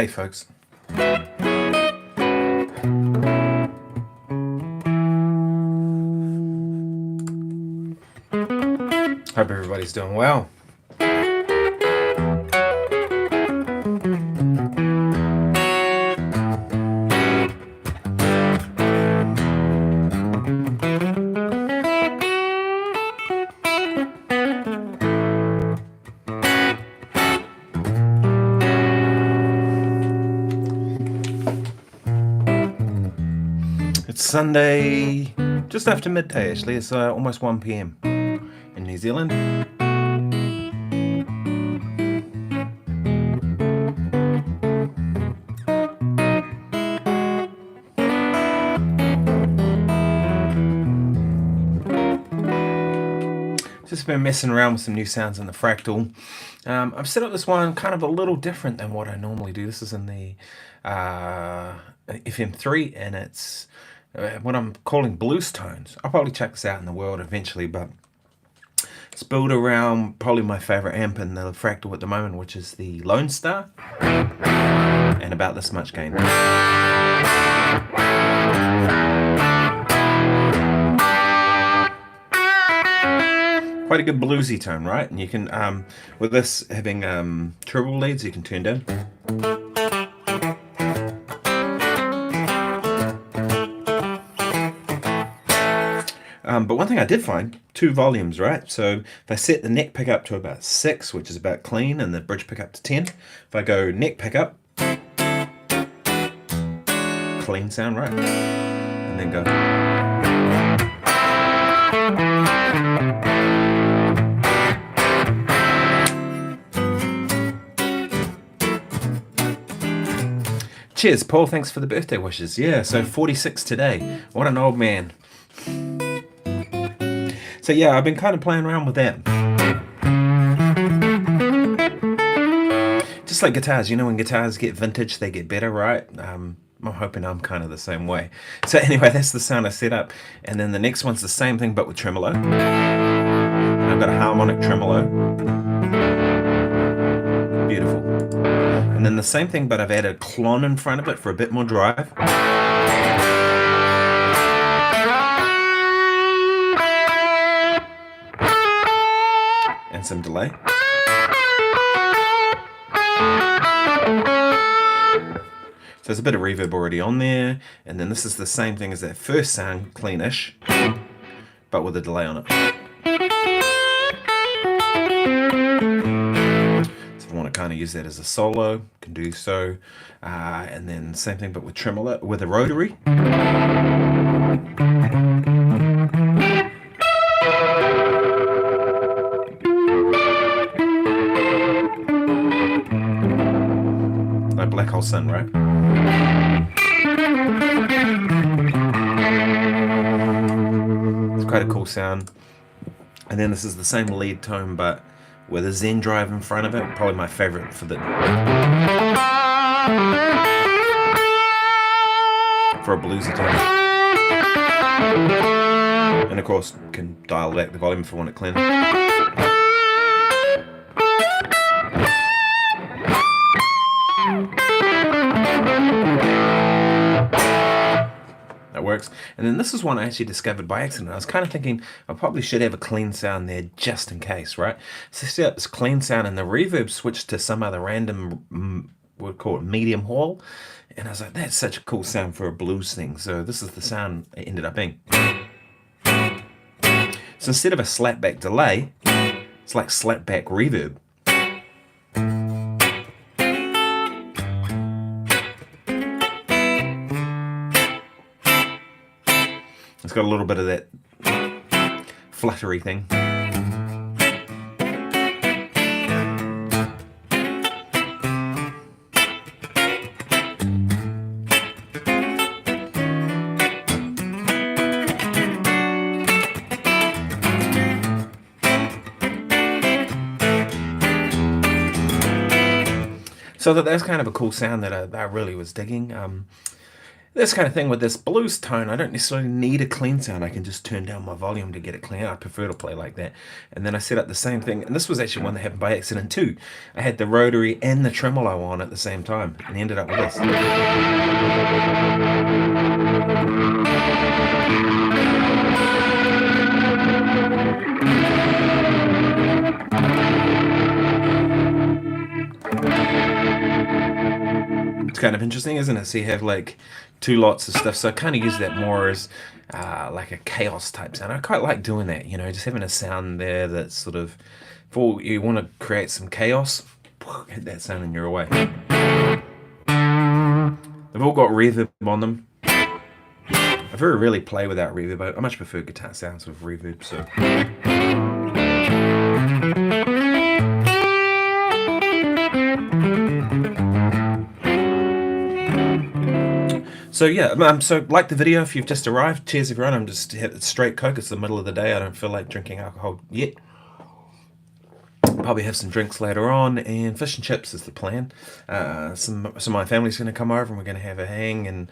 Hey folks. Hope everybody's doing well. Sunday, just after midday actually. It's almost 1 p.m. in New Zealand. Just been messing around with some new sounds in the Fractal. I've set up this one kind of a little different than what I normally do. This is in the FM3 and it's what I'm calling blues tones. I'll probably check this out in the world eventually, but it's built around probably my favorite amp in the Fractal at the moment, which is the Lone Star, and about this much gain. Quite a good bluesy tone, right? And you can, with this having treble leads, you can turn down. But one thing I did find, 2 volumes, right? So if I set the neck pickup to about 6, which is about clean, and the bridge pickup to 10, if I go neck pickup, clean sound, right? And then go. Cheers, Paul. Thanks for the birthday wishes. Yeah, so 46 today. What an old man. So yeah, I've been kind of playing around with that. Just like guitars, you know, when guitars get vintage, they get better, right? I'm hoping I'm kind of the same way. So anyway, that's the sound I set up. And then the next one's the same thing, but with tremolo. And I've got a harmonic tremolo. Beautiful. And then the same thing, but I've added a clon in front of it for a bit more drive. And some delay. So there's a bit of reverb already on there, and then this is the same thing as that first sound, cleanish, but with a delay on it. So if I want to kind of use that as a solo, can do so. And then same thing but with tremolo, with a rotary. Black Hole Sun, right? It's quite a cool sound. And then this is the same lead tone, but with a Zen drive in front of it. Probably my favorite for a bluesy tone. And of course, can dial back the volume if I want it clean. Works. And then this is one I actually discovered by accident. I was kind of thinking I probably should have a clean sound there just in case, right? So set up this clean sound and the reverb switched to some other random, we'll call it medium hall. And I was like, that's such a cool sound for a blues thing. So this is the sound it ended up being. So instead of a slapback delay, it's like slapback reverb. It's got a little bit of that fluttery thing. So that's kind of a cool sound that I really was digging. this kind of thing with this blues tone, I don't necessarily need a clean sound. I can just turn down my volume to get it clean. I prefer to play like that. And then I set up the same thing. And this was actually one that happened by accident too. I had the rotary and the tremolo on at the same time and ended up with this. It's kind of interesting, isn't it? So you have like two lots of stuff. So I kind of use that more as like a chaos type sound. I quite like doing that, you know, just having a sound there that's sort of, for you want to create some chaos, hit that sound and you're away. They've all got reverb on them. I very rarely play without reverb. I much prefer guitar sounds with reverb, so. So yeah, so like the video if you've just arrived. Cheers everyone, I'm just straight Coke. It's the middle of the day. I don't feel like drinking alcohol yet. Probably have some drinks later on, and fish and chips is the plan. Some of my family's going to come over and we're going to have a hang and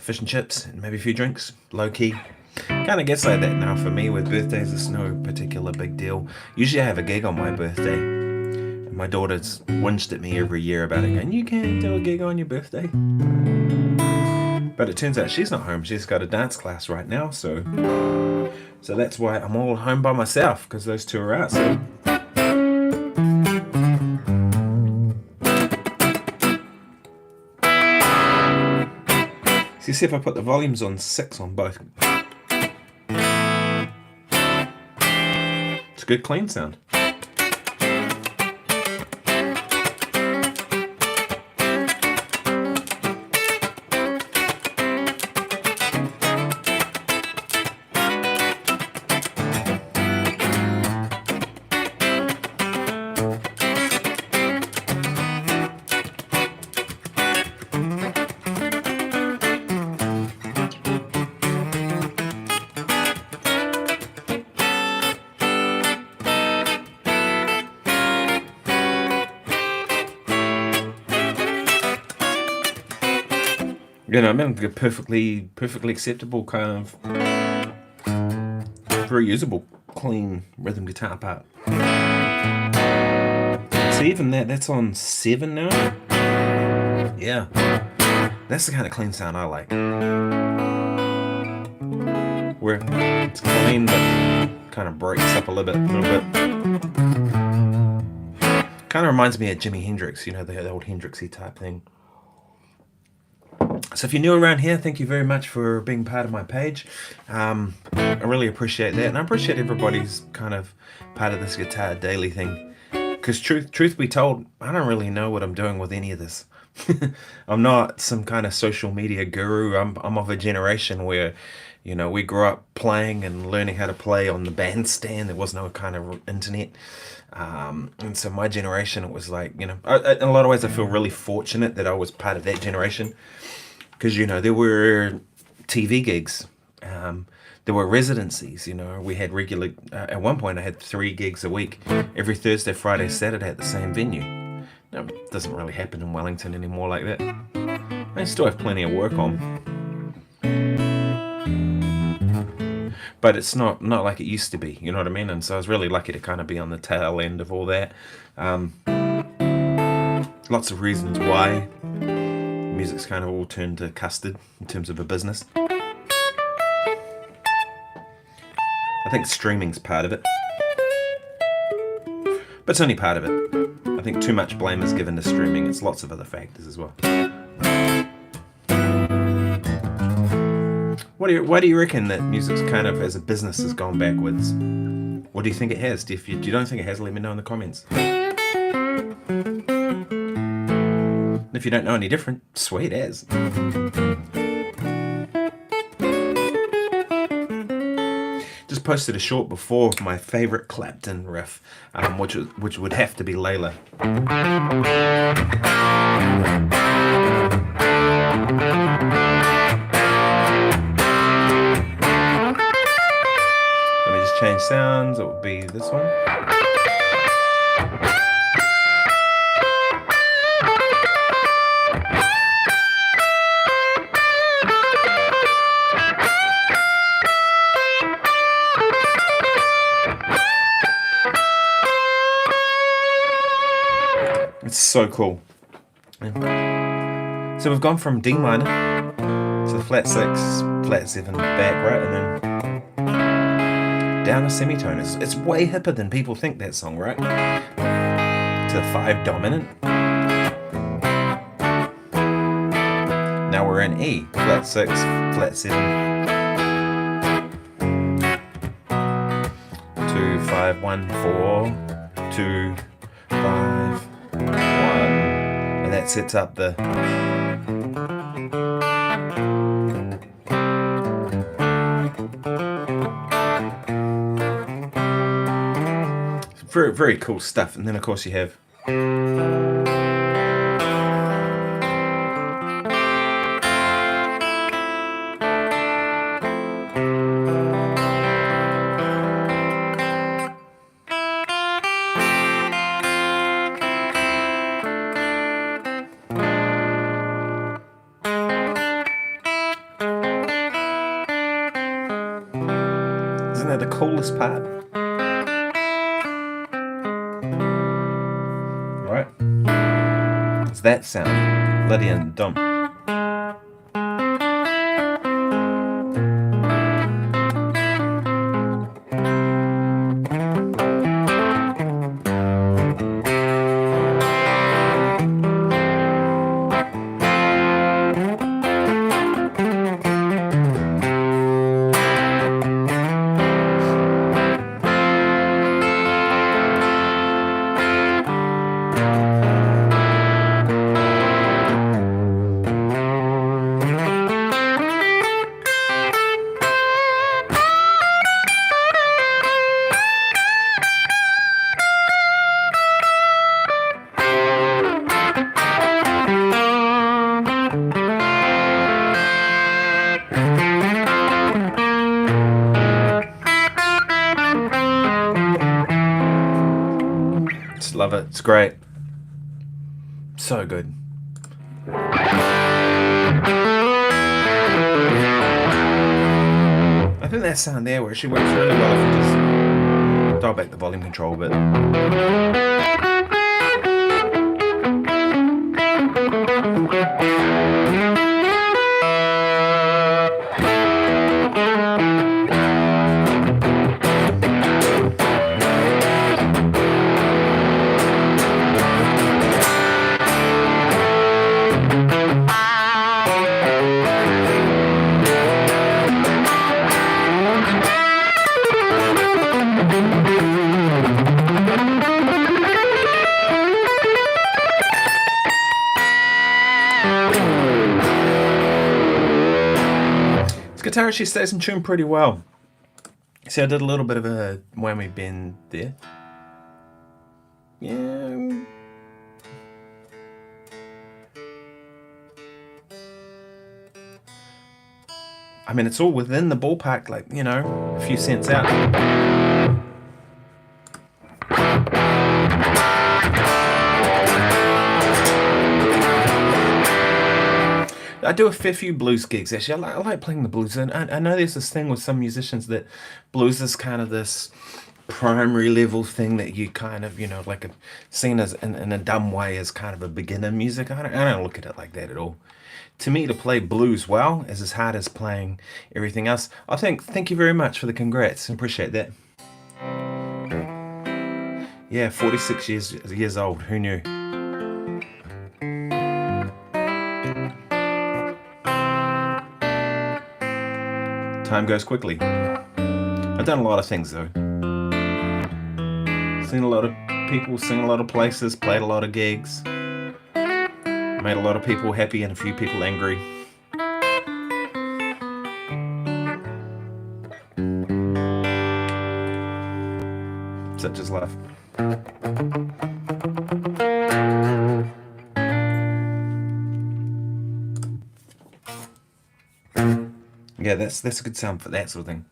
fish and chips and maybe a few drinks, low key. Kind of gets like that now for me with birthdays. It's no particular big deal. Usually I have a gig on my birthday. And my daughter's whinged at me every year about it, going, you can't do a gig on your birthday. But it turns out she's not home. She's got a dance class right now, so that's why I'm all home by myself, because those two are out. So. See if I put the volumes on 6 on both. It's a good clean sound. You know, I mean, a perfectly acceptable kind of very usable, clean rhythm guitar part. So even that's on 7 now. Yeah, that's the kind of clean sound I like. Where it's clean but kind of breaks up a little bit. Kind of reminds me of Jimi Hendrix, you know, the old Hendrixy type thing. So if you're new around here, thank you very much for being part of my page. I really appreciate that, and I appreciate everybody's kind of part of this Guitar Daily thing. Because truth be told, I don't really know what I'm doing with any of this. I'm not some kind of social media guru. I'm of a generation where, you know, we grew up playing and learning how to play on the bandstand. There was no kind of internet. And so my generation, it was like, you know, in a lot of ways I feel really fortunate that I was part of that generation. Because, you know, there were TV gigs, there were residencies, you know, we had regular, at one point I had 3 gigs a week, every Thursday, Friday, Saturday at the same venue. Now, it doesn't really happen in Wellington anymore like that. I still have plenty of work on. But it's not like it used to be, you know what I mean? And so I was really lucky to kind of be on the tail end of all that. Lots of reasons why. Music's kind of all turned to custard in terms of a business. I think streaming's part of it. But it's only part of it. I think too much blame is given to streaming. It's lots of other factors as well. Why do you reckon that music's kind of, as a business, has gone backwards? What do you think it has? If you don't think it has, let me know in the comments. If you don't know any different, sweet as. Just posted a short before of my favourite Clapton riff, which would have to be Layla. Let me just change sounds. It would be this one. So cool. So we've gone from D minor to the flat 6, flat 7 back, right? And then down a semitone. It's way hipper than people think, that song, right? To the 5 dominant. Now we're in E, flat 6, flat 7. 2, 5, 1, 4, 2, 5, 1. And that sets up the very, very cool stuff. And then of course you have the coolest part, right? It's that sound, Lydian dum. Love it. It's great. So good. I think that sound there where she works really well if you just dial back the volume control a bit. Guitar actually stays in tune pretty well. See, I did a little bit of a whammy bend there. Yeah. I mean, it's all within the ballpark, like, you know, a few cents out. I do a fair few blues gigs, actually. I like playing the blues. And I know there's this thing with some musicians that blues is kind of this primary level thing that you kind of, you know, like seen as in a dumb way as kind of a beginner music. I don't look at it like that at all. To me, to play blues well is as hard as playing everything else. Thank you very much for the congrats. I appreciate that. Yeah, 46 years old. Who knew? Time goes quickly. I've done a lot of things though. Seen a lot of people, seen a lot of places, played a lot of gigs, made a lot of people happy and a few people angry. Such is life. Yeah, that's a good sound for that sort of thing.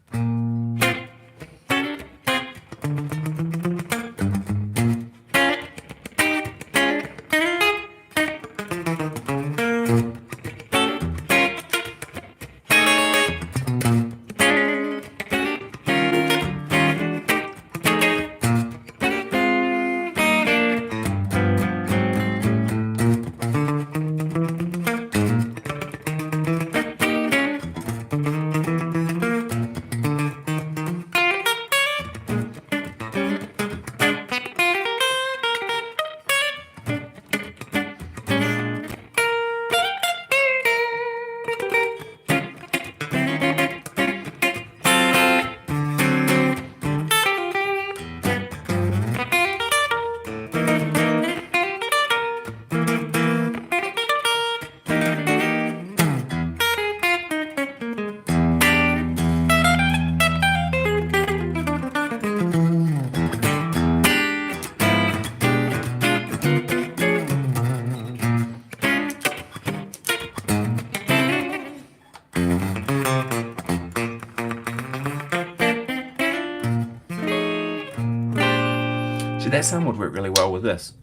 that sound would work really well with this.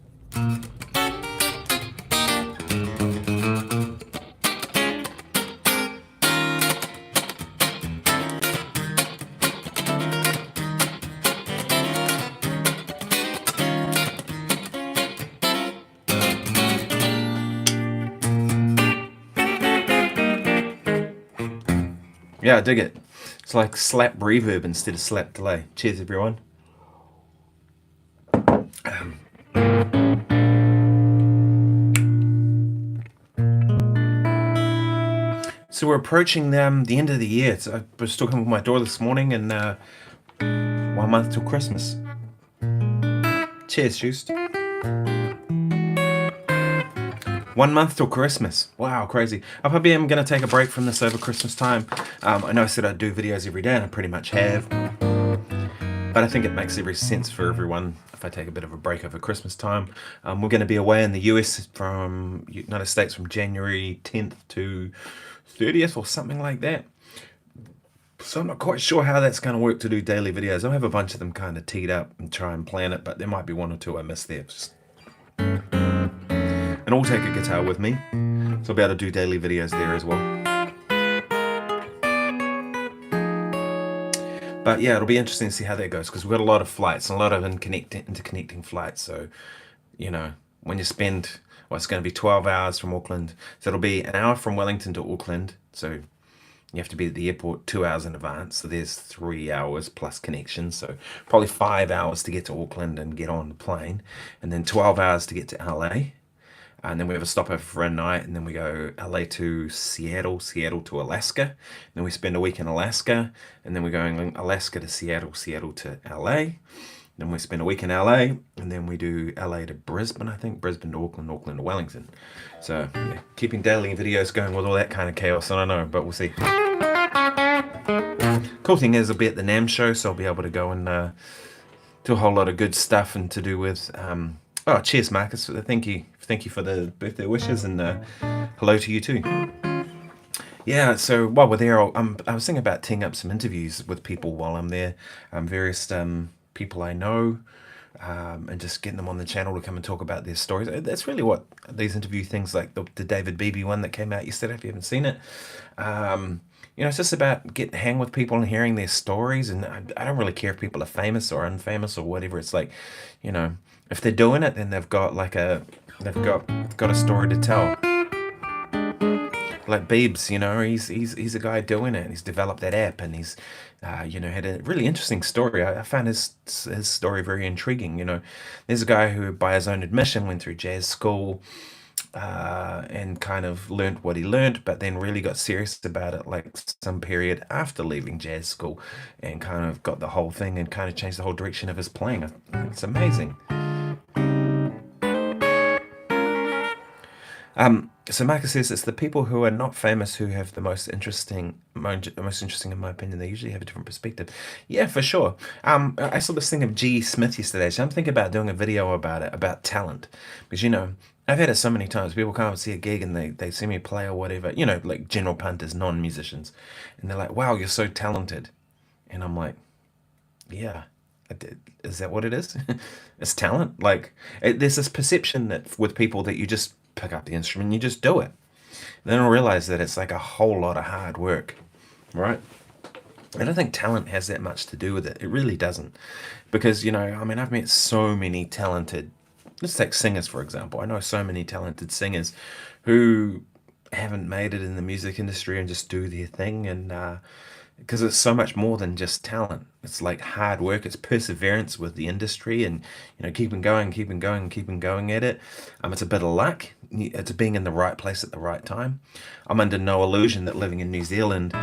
Yeah, I dig it. It's like slap reverb instead of slap delay. Cheers, everyone. So we're approaching the end of the year. So I was talking with my daughter this morning, and 1 month till Christmas. Cheers, Shoost. 1 month till Christmas. Wow, crazy. I probably am going to take a break from this over Christmas time. I know I said I'd do videos every day, and I pretty much have. But I think it makes every sense for everyone if I take a bit of a break over Christmas time. We're going to be away in the US from United States from January 10th to 30th or something like that. So I'm not quite sure how that's going to work to do daily videos. I'll have a bunch of them kind of teed up and try and plan it, but there might be one or two I miss there. And I'll take a guitar with me, so I'll be able to do daily videos there as well. But yeah, it'll be interesting to see how that goes, because we've got a lot of flights, and a lot of interconnecting flights. So, you know, when you spend, well, it's going to be 12 hours from Auckland. So it'll be an hour from Wellington to Auckland. So you have to be at the airport 2 hours in advance. So there's 3 hours plus connections. So probably 5 hours to get to Auckland and get on the plane. And then 12 hours to get to LA. And then we have a stopover for a night, and then we go LA to Seattle, Seattle to Alaska. Then we spend a week in Alaska, and then we're going Alaska to Seattle, Seattle to LA. Then we spend a week in LA, and then we do LA to Brisbane, I think, Brisbane to Auckland, Auckland to Wellington. So yeah, keeping daily videos going with all that kind of chaos, I don't know, but we'll see. Cool thing is I'll be at the NAMM show, so I'll be able to go and do a whole lot of good stuff and to do with... oh, cheers, Marcus. Thank you for the birthday wishes, and hello to you too. Yeah, so while we're there, I was thinking about teeing up some interviews with people while I'm there, various people I know, and just getting them on the channel to come and talk about their stories. That's really what these interview things, like the David Beebe one that came out yesterday, if you haven't seen it. You know, it's just about getting hang with people and hearing their stories, and I don't really care if people are famous or unfamous or whatever. It's like, you know, if they're doing it, then they've got a story to tell. Like Beebs, you know, he's a guy doing it. He's developed that app, and he's you know, had a really interesting story. I found his story very intriguing. You know, there's a guy who, by his own admission, went through jazz school and kind of learnt what he learnt, but then really got serious about it like some period after leaving jazz school, and kind of got the whole thing and kind of changed the whole direction of his playing. It's amazing. So Marcus says it's the people who are not famous who have the most interesting in my opinion. They usually have a different perspective. Yeah, for sure. I saw this thing of G. Smith yesterday, so I'm thinking about doing a video about it, about talent, because, you know, I've had it so many times. People come and see a gig and they see me play or whatever, you know, like general punters, non-musicians, and they're like, wow, you're so talented. And I'm like, yeah, is that what it is? It's talent. Like, there's this perception that with people that you just pick up the instrument and you just do it. And then I realize that it's like a whole lot of hard work, right? I don't think talent has that much to do with it. It really doesn't. Because, you know, I mean, I've met so many talented, let's take singers, for example. I know so many talented singers who haven't made it in the music industry and just do their thing. And because it's so much more than just talent. It's like hard work. It's perseverance with the industry, and, you know, keeping going at it. It's a bit of luck. It's being in the right place at the right time. I'm under no illusion that living in New Zealand,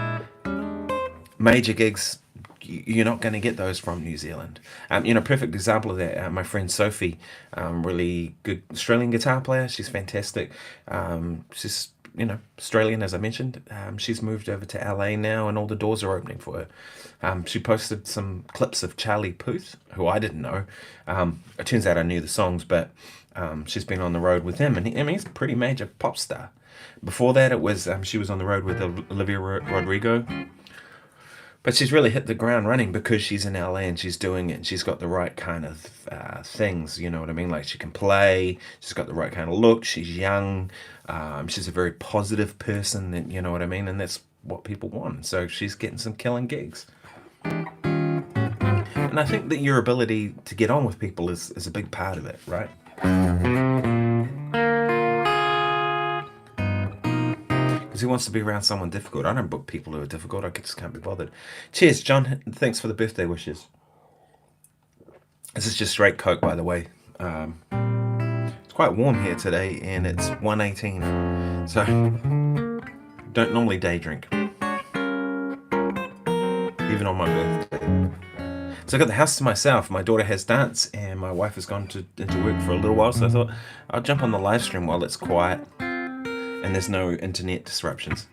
major gigs, you're not going to get those from New Zealand. You know, perfect example of that, my friend Sophie, really good Australian guitar player. She's fantastic. She's, you know, Australian, as I mentioned. She's moved over to LA now, and all the doors are opening for her. She posted some clips of Charlie Puth, who I didn't know. It turns out I knew the songs, but she's been on the road with him, and he's a pretty major pop star. Before that, it was she was on the road with Olivia Rodrigo. But she's really hit the ground running because she's in LA and she's doing it. And she's got the right kind of things, you know what I mean? Like she can play, she's got the right kind of look, she's young, she's a very positive person, and you know what I mean? And that's what people want. So she's getting some killing gigs. And I think that your ability to get on with people is a big part of it, right? Because who wants to be around someone difficult? I don't book people who are difficult. I just can't be bothered. Cheers, John. Thanks for the birthday wishes. This is just straight Coke, by the way. It's quite warm here today, and it's 1:18. So, don't normally day drink. Even on my birthday. So I got the house to myself. My daughter has dance, and my wife has gone into work for a little while. So I thought I'll jump on the live stream while it's quiet and there's no internet disruptions.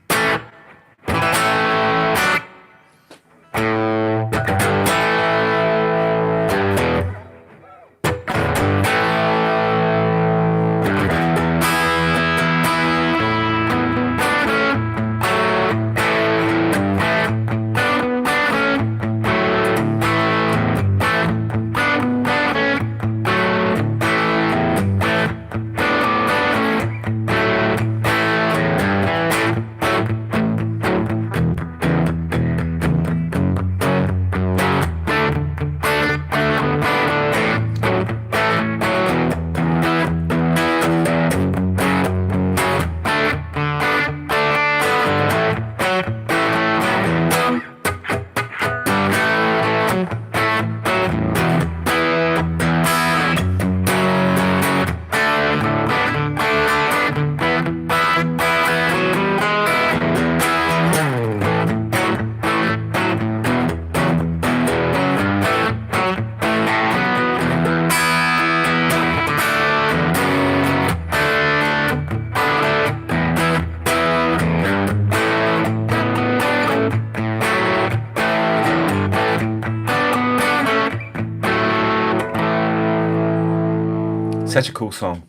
Such a cool song.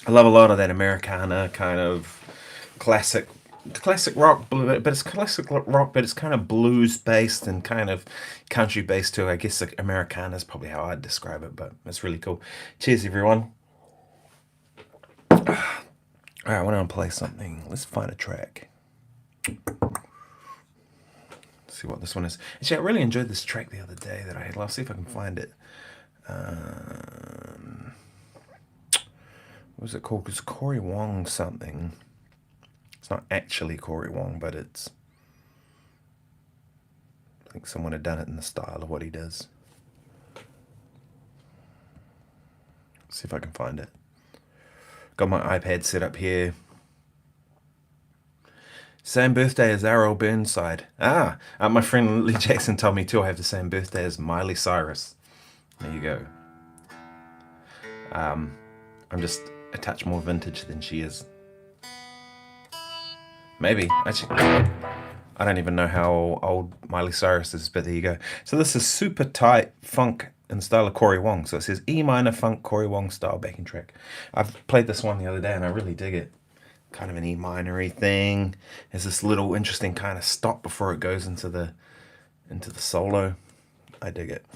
I love a lot of that Americana kind of classic rock, but it's classic rock, but it's kind of blues based and kind of country based too. I guess like Americana is probably how I'd describe it, but it's really cool. Cheers, everyone. All right, I want to play something. Let's find a track. Let's see what this one is. Actually, I really enjoyed this track the other day that I had. I'll see if I can find it. What was it called? It's Corey Wong something. It's not actually Corey Wong, but it's... I think someone had done it in the style of what he does. Let's see if I can find it. Got my iPad set up here. Same birthday as Errol Burnside. My friend Lee Jackson told me too I have the same birthday as Miley Cyrus. There you go. I'm just a touch more vintage than she is. Maybe. Actually, I don't even know how old Miley Cyrus is, but there you go. So this is super tight funk in style of Corey Wong. So it says E minor funk Corey Wong style backing track. I've played this one the other day and I really dig it. Kind of an E minor-y thing. There's this little interesting kind of stop before it goes into the solo. I dig it.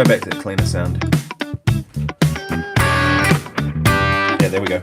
go back to the cleaner sound. Yeah, there we go.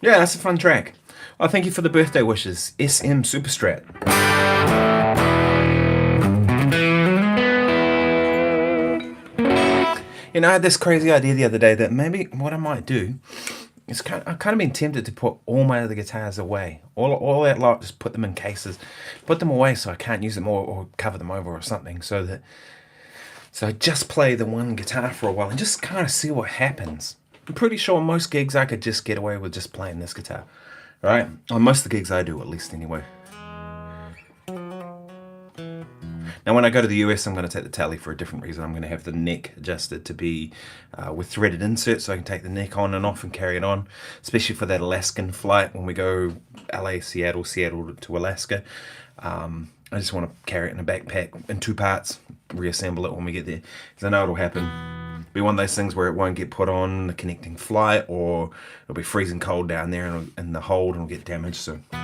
Yeah, that's a fun track. Oh, thank you for the birthday wishes, SM Superstrat. You know, I had this crazy idea the other day that maybe what I might do is I've kind of been tempted to put all my other guitars away. All that lot, just put them in cases. Put them away so I can't use them or cover them over or something. So I just play the one guitar for a while and just kind of see what happens. I'm pretty sure on most gigs I could just get away with just playing this guitar, right? On most of the gigs I do, at least anyway. Now when I go to the US, I'm going to take the tally for a different reason. I'm going to have the neck adjusted to be with threaded inserts so I can take the neck on and off and carry it on, especially for that Alaskan flight when we go LA, Seattle to Alaska. I just want to carry it in a backpack in 2 parts, reassemble it when we get there, because I know it'll happen. Be one of those things where it won't get put on the connecting flight, or it'll be freezing cold down there in the hold and it'll get damaged. So but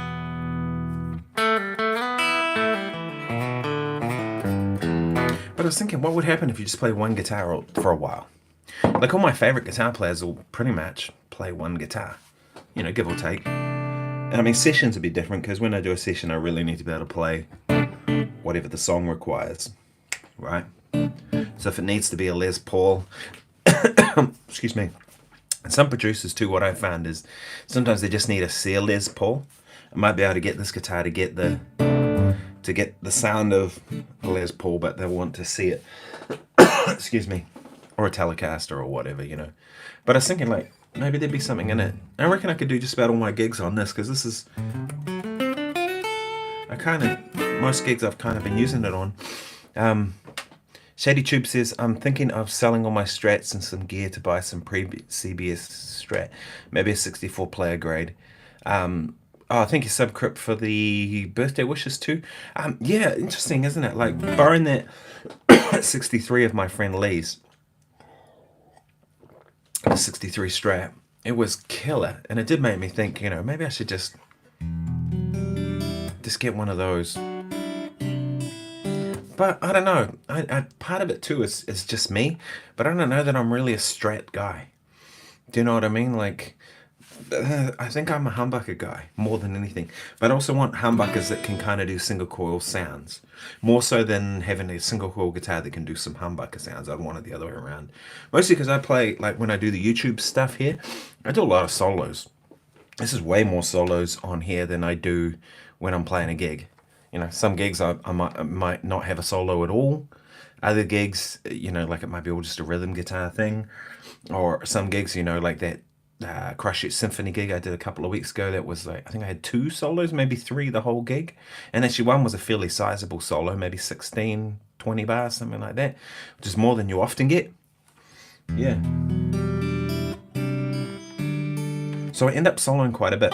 I was thinking, what would happen if you just play one guitar for a while? Like all my favorite guitar players will pretty much play one guitar, you know, give or take. And I mean, sessions would be different, because when I do a session I really need to be able to play whatever the song requires, right? So if it needs to be a Les Paul, excuse me. And some producers too, what I found is sometimes they just need a C Les Paul. I might be able to get this guitar to get the sound of a Les Paul, but they want to see it, excuse me, or a Telecaster or whatever, you know. But I was thinking, like, maybe there'd be something in it. I reckon I could do just about all my gigs on this, because this is, most gigs I've kind of been using it on. Shady Tube says, I'm thinking of selling all my Strats and some gear to buy some pre-CBS Strat, maybe a 64 player grade. Thank you, Subcrypt, for the birthday wishes too. Yeah, interesting, isn't it? Like, borrowing that 63 of my friend Lee's, the 63 Strat, it was killer, and it did make me think, you know, maybe I should just get one of those. But I don't know. I part of it too is just me. But I don't know that I'm really a Strat guy. Do you know what I mean? Like, I think I'm a humbucker guy more than anything. But I also want humbuckers that can kind of do single coil sounds. More so than having a single coil guitar that can do some humbucker sounds. I'd want it the other way around. Mostly because I play, like when I do the YouTube stuff here, I do a lot of solos. This is way more solos on here than I do when I'm playing a gig. You know, some gigs I might not have a solo at all. Other gigs, you know, like it might be all just a rhythm guitar thing. Or some gigs, you know, like that Christchurch Symphony gig I did a couple of weeks ago. That was like, I think I had 2 solos, maybe 3 the whole gig. And actually one was a fairly sizable solo, maybe 16, 20 bars, something like that. Which is more than you often get. Yeah. So I end up soloing quite a bit.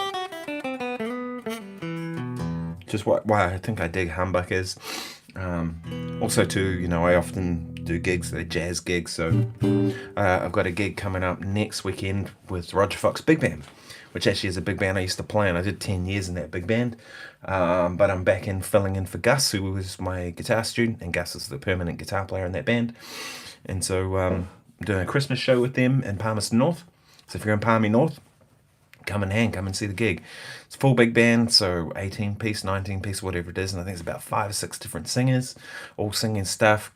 Just why I think I dig humbuckers. Also too, you know, I often do gigs, they're jazz gigs, so I've got a gig coming up next weekend with Roger Fox Big Band, which actually is a big band I used to play in. I did 10 years in that big band, but I'm back in filling in for Gus, who was my guitar student, and Gus is the permanent guitar player in that band. And so doing a Christmas show with them in Palmerston North. So if you're in Palmy North, come and see the gig. It's full big band, so 18-piece, 19-piece, whatever it is, and I think it's about 5 or 6 different singers, all singing stuff,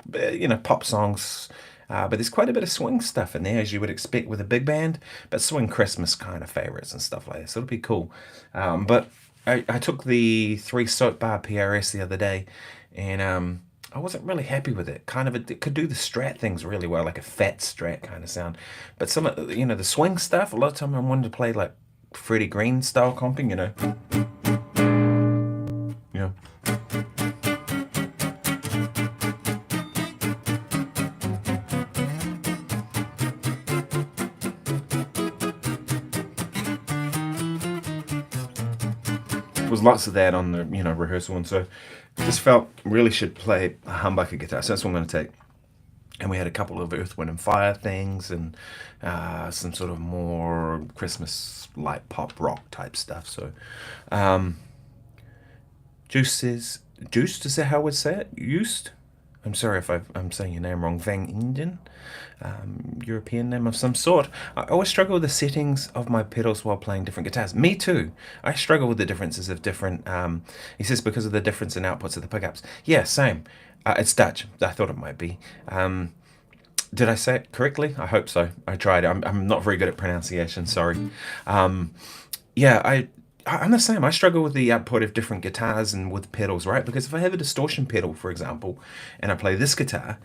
pop songs, but there's quite a bit of swing stuff in there, as you would expect with a big band, but swing Christmas kind of favourites and stuff like that, so it'll be cool. But I took the 3 soap bar PRS the other day, and I wasn't really happy with it. It could do the Strat things really well, like a fat Strat kind of sound. But some of the swing stuff, a lot of time I wanted to play like Freddie Green style comping, There was lots of that on the rehearsal, and so just felt really should play a humbucker guitar. So that's what I'm going to take. And we had a couple of Earth, Wind and Fire things, and some sort of more Christmas light pop rock type stuff. So Juiced, is that how I would say it? Used? I'm sorry if I'm saying your name wrong. Van Ingen, European name of some sort. I always struggle with the settings of my pedals while playing different guitars. Me too. I struggle with the differences of different. He says because of the difference in outputs of the pickups. Yeah, same. It's Dutch. I thought it might be. Did I say it correctly? I hope so. I tried. I'm not very good at pronunciation. Sorry. I'm the same. I struggle with the output of different guitars and with pedals, right? Because if I have a distortion pedal, for example, and I play this guitar,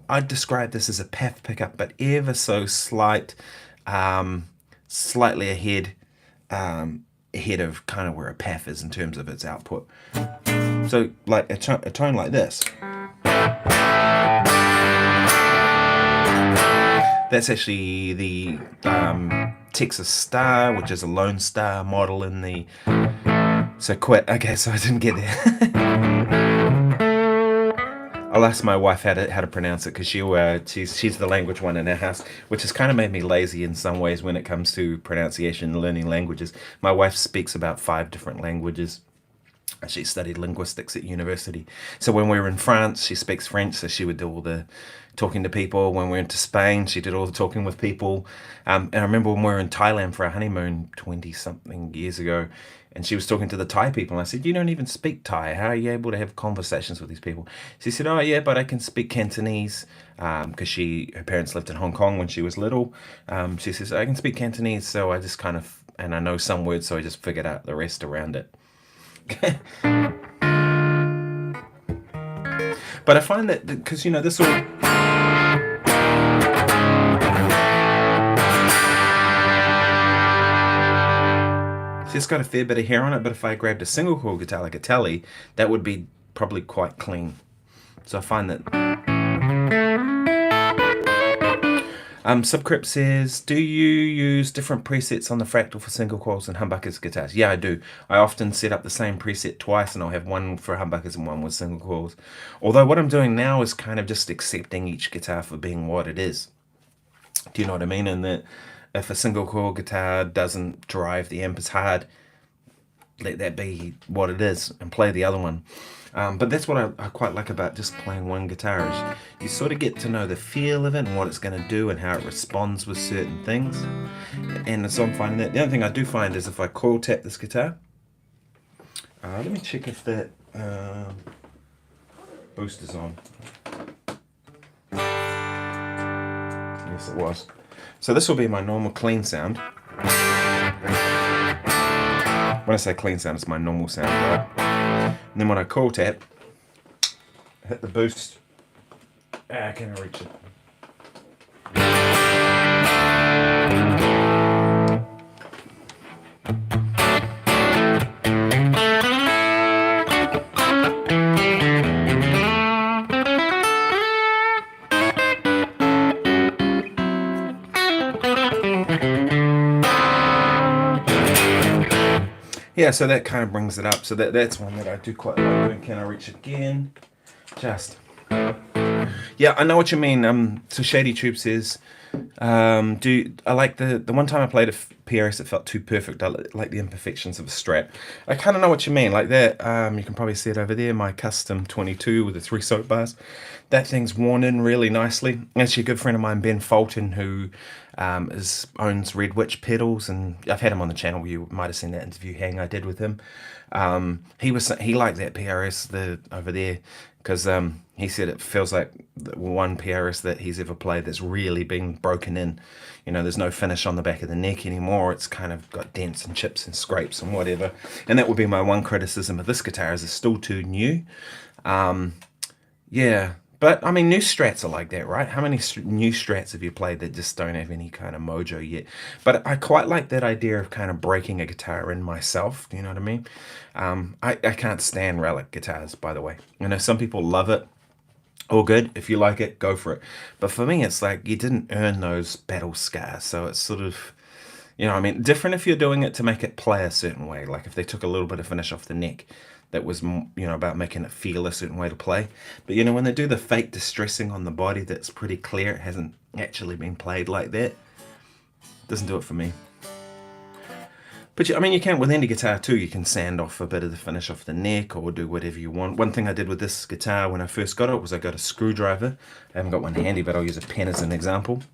I'd describe this as a path pickup, but ever so slight, slightly ahead of kind of where a path is in terms of its output. So like a tone like this. That's actually the Texas Star, which is a Lone Star model in the... So I didn't get there. I'll ask my wife how to pronounce it, because she's the language one in our house, which has kind of made me lazy in some ways when it comes to pronunciation and learning languages. My wife speaks about 5 different languages. She studied linguistics at university. So when we were in France, she speaks French, so she would do all the talking to people. When we went to Spain, she did all the talking with people. And I remember when we were in Thailand for our honeymoon 20-something years ago, and she was talking to the Thai people, and I said, "You don't even speak Thai. How are you able to have conversations with these people?" She said, "Oh yeah, but I can speak Cantonese," because her parents lived in Hong Kong when she was little. She says, "I can speak Cantonese, so I just and I know some words, so I just figured out the rest around it." But I find that because this will it's got a fair bit of hair on it, but if I grabbed a single coil guitar like a Tele, that would be probably quite clean. So I find that Subcrypt says, do you use different presets on the Fractal for single coils and humbuckers guitars? Yeah, I do. I often set up the same preset twice, and I'll have one for humbuckers and one with single coils. Although what I'm doing now is kind of just accepting each guitar for being what it is. Do you know what I mean? And that if a single coil guitar doesn't drive the amp as hard, let that be what it is and play the other one. But that's what I quite like about just playing one guitar, is you sort of get to know the feel of it and what it's going to do and how it responds with certain things. And so I'm finding that. The other thing I do find is if I coil tap this guitar, let me check if that boost is on. Yes, it was. So this will be my normal clean sound. When I say clean sound, it's my normal sound, right? And then when I coil tap, hit the boost. Can I reach it? Yeah, so that kind of brings it up. So that's one that I do quite like doing. Can I reach again? Just. Yeah, I know what you mean. So Shady Tube says, I like the one time I played a PRS, it felt too perfect. I like the imperfections of a Strat. I kind of know what you mean, like that. You can probably see it over there, my custom 22 with the 3 soap bars. That thing's worn in really nicely. Actually, a good friend of mine, Ben Fulton, who owns Red Witch pedals, and I've had him on the channel. You might have seen that interview hang I did with him. He liked that PRS over there because he said it feels like the one PRS that he's ever played that's really been broken in. You know, there's no finish on the back of the neck anymore. It's kind of got dents and chips and scrapes and whatever. And that would be my one criticism of this guitar, is it's still too new. Yeah. But, I mean, new Strats are like that, right? How many new Strats have you played that just don't have any kind of mojo yet? But I quite like that idea of kind of breaking a guitar in myself, do you know what I mean? I can't stand relic guitars, by the way. You know, some people love it. All good. If you like it, go for it. But for me, it's like you didn't earn those battle scars. So it's sort of, you know, I mean, different if you're doing it to make it play a certain way. Like if they took a little bit of finish off the neck, that was, you know, about making it feel a certain way to play. But, you know, when they do the fake distressing on the body that's pretty clear, it hasn't actually been played like that, doesn't do it for me. But, I mean, you can, with any guitar too, you can sand off a bit of the finish off the neck or do whatever you want. One thing I did with this guitar when I first got it was I got a screwdriver. I haven't got one handy, but I'll use a pen as an example.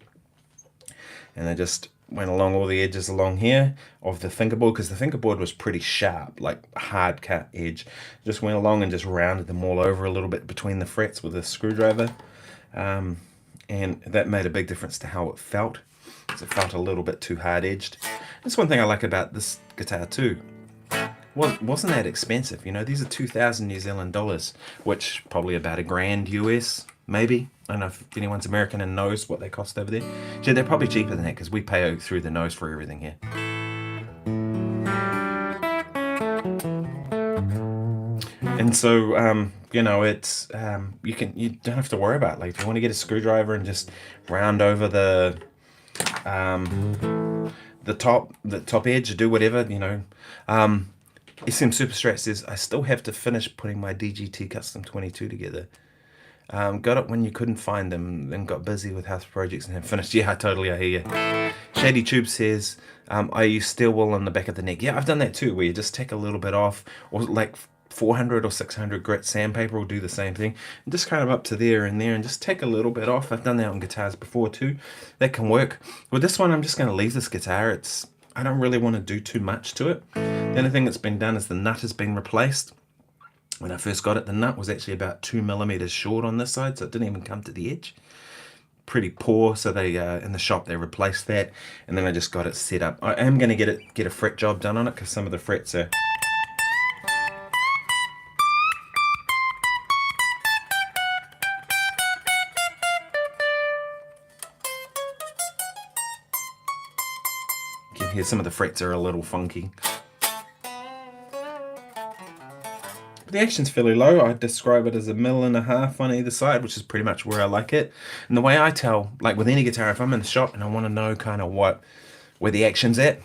And I just went along all the edges along here of the fingerboard, because the fingerboard was pretty sharp, like hard cut edge. Just went along and just rounded them all over a little bit between the frets with a screwdriver. And that made a big difference to how it felt. It felt a little bit too hard edged. That's one thing I like about this guitar too. Wasn't that expensive? You know, these are 2,000 New Zealand dollars, which probably about $1,000 US, maybe. I don't know if anyone's American and knows what they cost over there. Gee, they're probably cheaper than that because we pay through the nose for everything here. And so, you know, it's you don't have to worry about it. Like, if you want to get a screwdriver and just round over the top edge, or do whatever, you know. SM Super Strat says, I still have to finish putting my DGT Custom 22 together. Got it when you couldn't find them, then got busy with house projects and have finished. Yeah, totally, I hear you. Shady Tube says, I use steel wool on the back of the neck. Yeah, I've done that too, where you just take a little bit off, or like 400 or 600 grit sandpaper will do the same thing. And just kind of up to there and there and just take a little bit off. I've done that on guitars before too. That can work. With this one, I'm just going to leave this guitar. I don't really want to do too much to it. The only thing that's been done is the nut has been replaced. When I first got it, the nut was actually about 2 millimeters short on this side, so it didn't even come to the edge. Pretty poor, so they in the shop they replaced that, and then I just got it set up. I am going to get a fret job done on it, because some of the frets are... You can hear some of the frets are a little funky. The action's fairly low. I describe it as 1.5 mil on either side, which is pretty much where I like it. And the way I tell, like with any guitar, if I'm in the shop and I want to know kind of where the action's at,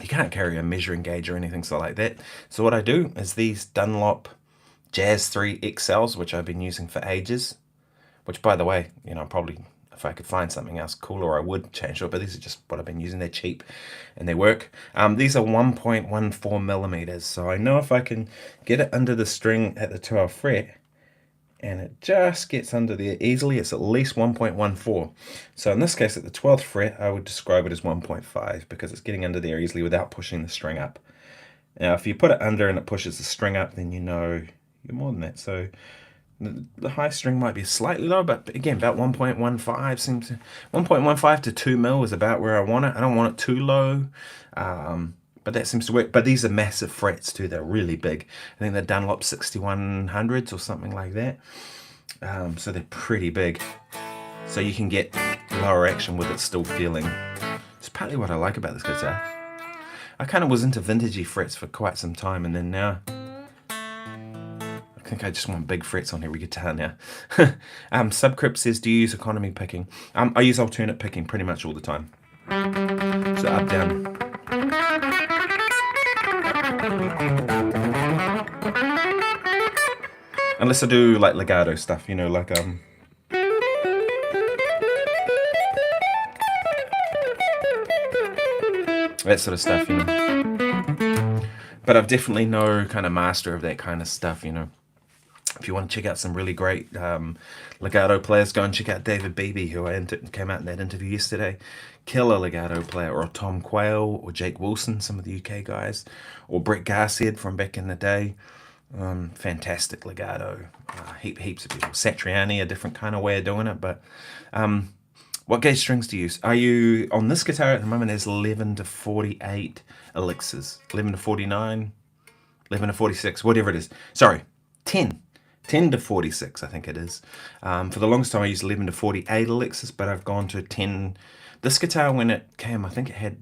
you can't carry a measuring gauge or anything so like that. So what I do is these Dunlop Jazz 3 XLs, which I've been using for ages, which by the way, you know, probably if I could find something else cooler, I would change it, but these are just what I've been using. They're cheap and they work. These are 1.14 millimeters, so I know if I can get it under the string at the 12th fret and it just gets under there easily, it's at least 1.14. So in this case, at the 12th fret, I would describe it as 1.5 because it's getting under there easily without pushing the string up. Now, if you put it under and it pushes the string up, then you know you're more than that. So the high string might be slightly low, but again, about 1.15 seems 1.15 to 2 mil is about where I want it. I don't want it too low, but that seems to work. But these are massive frets too. They're really big. I think they're Dunlop 6100s or something like that. So they're pretty big. So you can get lower action with it still feeling. It's partly what I like about this guitar. I kind of was into vintagey frets for quite some time, and then now I think I just want big frets on every guitar now. Subcrypt says, do you use economy picking? I use alternate picking pretty much all the time. So up, down. Unless I do like legato stuff, you know, like that sort of stuff, you know. But I'm definitely no kind of master of that kind of stuff, you know. If you want to check out some really great legato players, go and check out David Beebe, who came out in that interview yesterday. Killer legato player, or Tom Quayle, or Jake Wilson, some of the UK guys, or Brett Garsed from back in the day. Fantastic legato. Heaps of people. Satriani, a different kind of way of doing it, but what gauge strings do you use? Are you on this guitar at the moment? There's 11 to 48 elixirs, 11 to 49, 11 to 46, whatever it is. Sorry, 10 to 46, I think it is. For the longest time, I used 11 to 48 elixirs, but I've gone to 10. This guitar, when it came, I think it had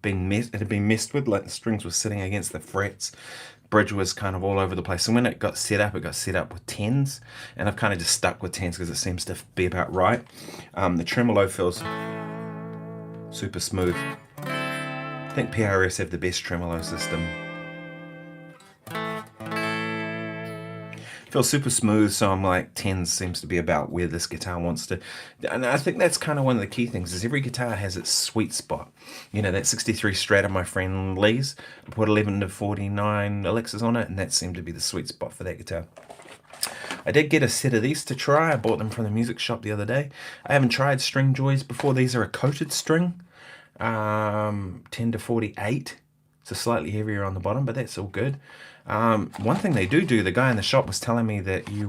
been messed with. Like the strings were sitting against the frets. Bridge was kind of all over the place. And when it got set up with 10s. And I've kind of just stuck with 10s because it seems to be about right. The tremolo feels super smooth. I think PRS have the best tremolo system. Feels super smooth, so I'm like 10s seems to be about where this guitar wants to. And I think that's kind of one of the key things, is every guitar has its sweet spot. You know, that 63 Strata my friend Lee's, I put 11 to 49 elixirs on it, and that seemed to be the sweet spot for that guitar. I did get a set of these to try. I bought them from the music shop the other day. I haven't tried String Joys before. These are a coated string, 10 to 48. So slightly heavier on the bottom, but that's all good. One thing they do, the guy in the shop was telling me that you,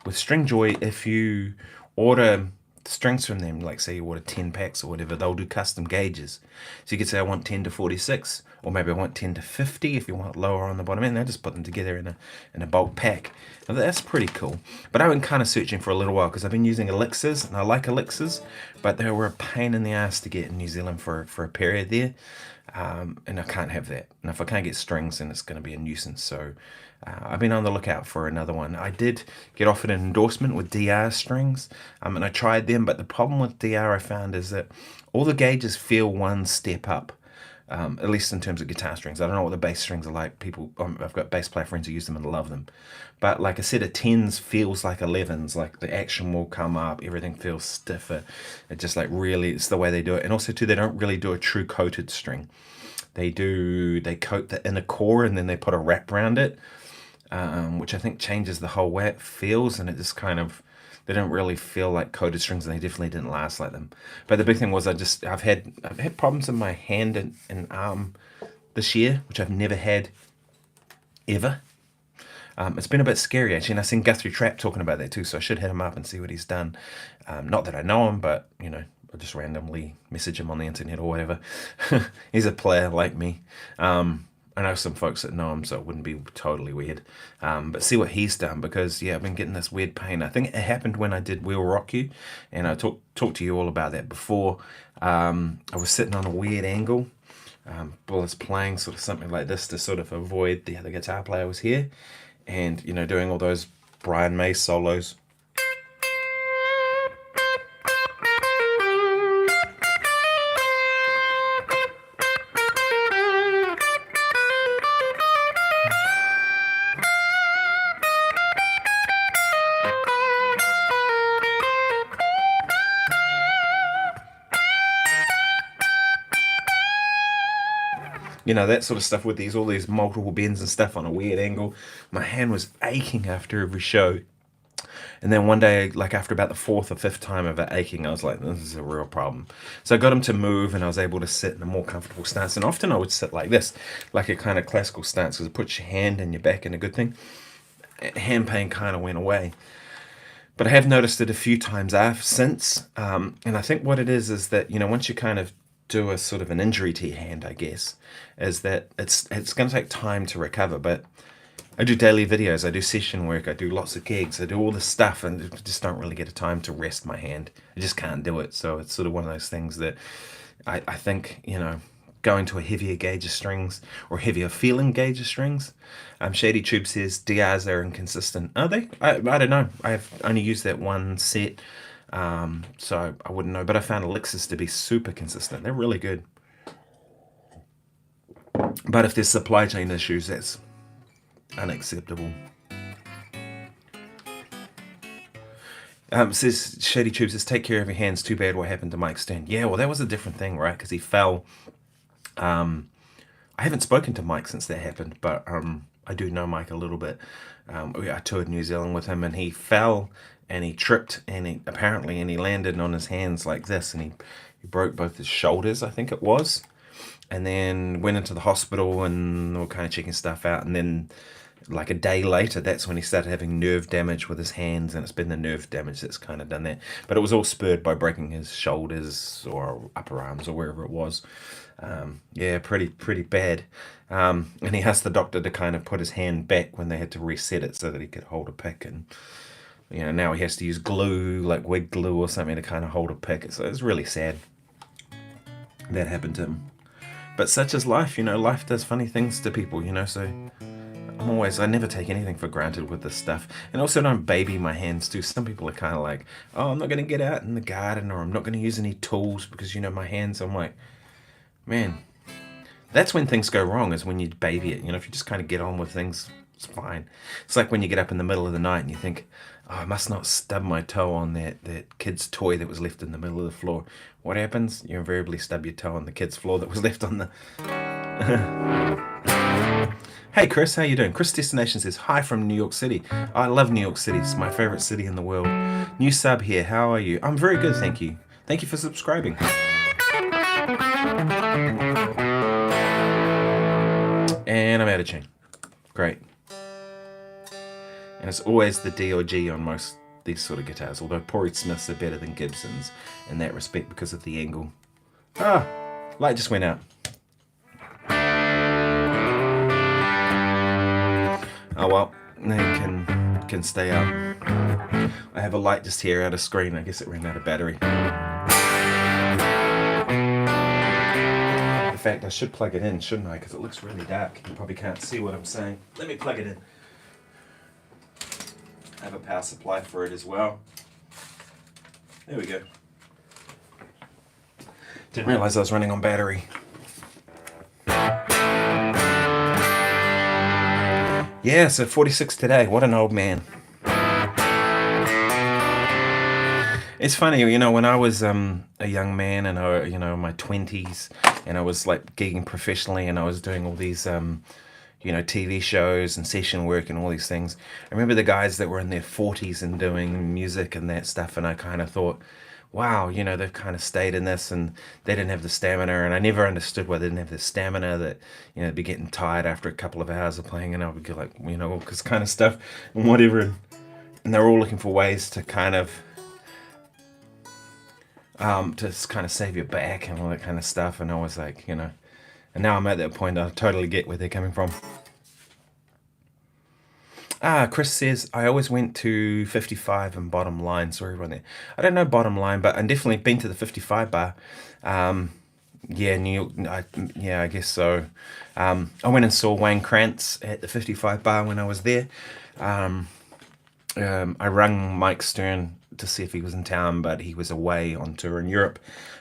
with Stringjoy, if you order strings from them, like say you order 10 packs or whatever, they'll do custom gauges. So you could say I want 10 to 46, or maybe I want 10 to 50 if you want lower on the bottom end. They just put them together in a bulk pack. Now that's pretty cool. But I've been kind of searching for a little while because I've been using elixirs, and I like elixirs, but they were a pain in the ass to get in New Zealand for a period there. And I can't have that. And if I can't get strings, then it's going to be a nuisance. So I've been on the lookout for another one. I did get offered an endorsement with DR strings, and I tried them. But the problem with DR I found is that all the gauges feel one step up, at least in terms of guitar strings. I don't know what the bass strings are like. I've got bass player friends who use them and love them. But like a set of 10s feels like 11s. Like the action will come up, everything feels stiffer. It just like really, it's the way they do it. And also too, they don't really do a true coated string. They coat the inner core and then they put a wrap around it, which I think changes the whole way it feels, and it just kind of, they don't really feel like coated strings, and they definitely didn't last like them. But the big thing was I've had problems in my hand and arm this year, which I've never had ever. It's been a bit scary actually, and I've seen Guthrie Trapp talking about that too, so I should hit him up and see what he's done. Not that I know him, but you know, I'll just randomly message him on the internet or whatever. He's a player like me. I know some folks that know him, so it wouldn't be totally weird. But see what he's done, because yeah, I've been getting this weird pain. I think it happened when I did We'll Rock You, and I talked to you all about that before. I was sitting on a weird angle. I was playing sort of something like this to sort of avoid the other guitar player was here, and you know, doing all those Brian May solos. You know, that sort of stuff with all these multiple bends and stuff on a weird angle. My hand was aching after every show. And then one day, like after about the fourth or fifth time of it aching, I was like, this is a real problem. So I got him to move, and I was able to sit in a more comfortable stance. And often I would sit like this, like a kind of classical stance, because it puts your hand in your back, and a good thing. Hand pain kind of went away. But I have noticed it a few times since. And I think what it is that, you know, once you kind of do a sort of an injury to your hand, I guess, is that it's going to take time to recover. But I do daily videos, I do session work, I do lots of gigs, I do all this stuff, and just don't really get a time to rest my hand. I just can't do it. So it's sort of one of those things that I think, you know, going to a heavier gauge of strings, or heavier feeling gauge of strings. Shady Tube says DRs are inconsistent. Are they? I don't know. I've only used that one set. So I wouldn't know, but I found elixirs to be super consistent. They're really good. But if there's supply chain issues, that's unacceptable. Says Shady Tube says, take care of your hands. Too bad what happened to Mike Stern. Yeah, well, that was a different thing, right? Because he fell I haven't spoken to Mike since that happened, but I do know Mike a little bit. I toured New Zealand with him, and he fell and he tripped, and he landed on his hands like this, and he broke both his shoulders, I think it was, and then went into the hospital, and they were kind of checking stuff out, and then like a day later, that's when he started having nerve damage with his hands, and it's been the nerve damage that's kind of done that. But it was all spurred by breaking his shoulders or upper arms or wherever it was. Yeah, pretty bad. And he asked the doctor to kind of put his hand back when they had to reset it so that he could hold a pick. And now he has to use glue, like wig glue or something, to kind of hold a pick. So it's really sad that happened to him. But such is life, life does funny things to people, so I never take anything for granted with this stuff. And also don't baby my hands too. Some people are kind of like, oh, I'm not going to get out in the garden, or I'm not going to use any tools because, my hands. I'm like, man, that's when things go wrong, is when you baby it. If you just kind of get on with things, it's fine. It's like when you get up in the middle of the night and you think, oh, I must not stub my toe on that kid's toy that was left in the middle of the floor. What happens? You invariably stub your toe on the kid's floor that was left on the... Hey Chris, how you doing? Chris Destination says, hi from New York City. I love New York City. It's my favorite city in the world. New sub here. How are you? I'm very good, thank you. Thank you for subscribing. And I'm out of tune. Great. And it's always the D or G on most these sort of guitars, although Porry Smiths are better than Gibsons in that respect because of the angle. Light just went out. Oh well, they can stay up. I have a light just here out of screen. I guess it ran out of battery. In fact, I should plug it in, shouldn't I? Because it looks really dark. You probably can't see what I'm saying. Let me plug it in. I have a power supply for it as well. There we go. Didn't realize I was running on battery. Yeah, so 46 today. What an old man. It's funny, when I was a young man and in my 20s, and I was like gigging professionally, and I was doing all these TV shows and session work and all these things. I remember the guys that were in their 40s and doing music and that stuff, and I kind of thought, wow, they've kind of stayed in this, and they didn't have the stamina, and I never understood why they didn't have the stamina, that, they'd be getting tired after a couple of hours of playing, and I would get like, all this kind of stuff and whatever, and they're all looking for ways to kind of save your back and all that kind of stuff, and I was like, and now I'm at that point, I totally get where they're coming from. Chris says, I always went to 55 and Bottom Line. Sorry, everyone there. I don't know Bottom Line, but I've definitely been to the 55 bar. Yeah, New York, I guess so. I went and saw Wayne Krantz at the 55 bar when I was there. I rang Mike Stern to see if he was in town, but he was away on tour in Europe.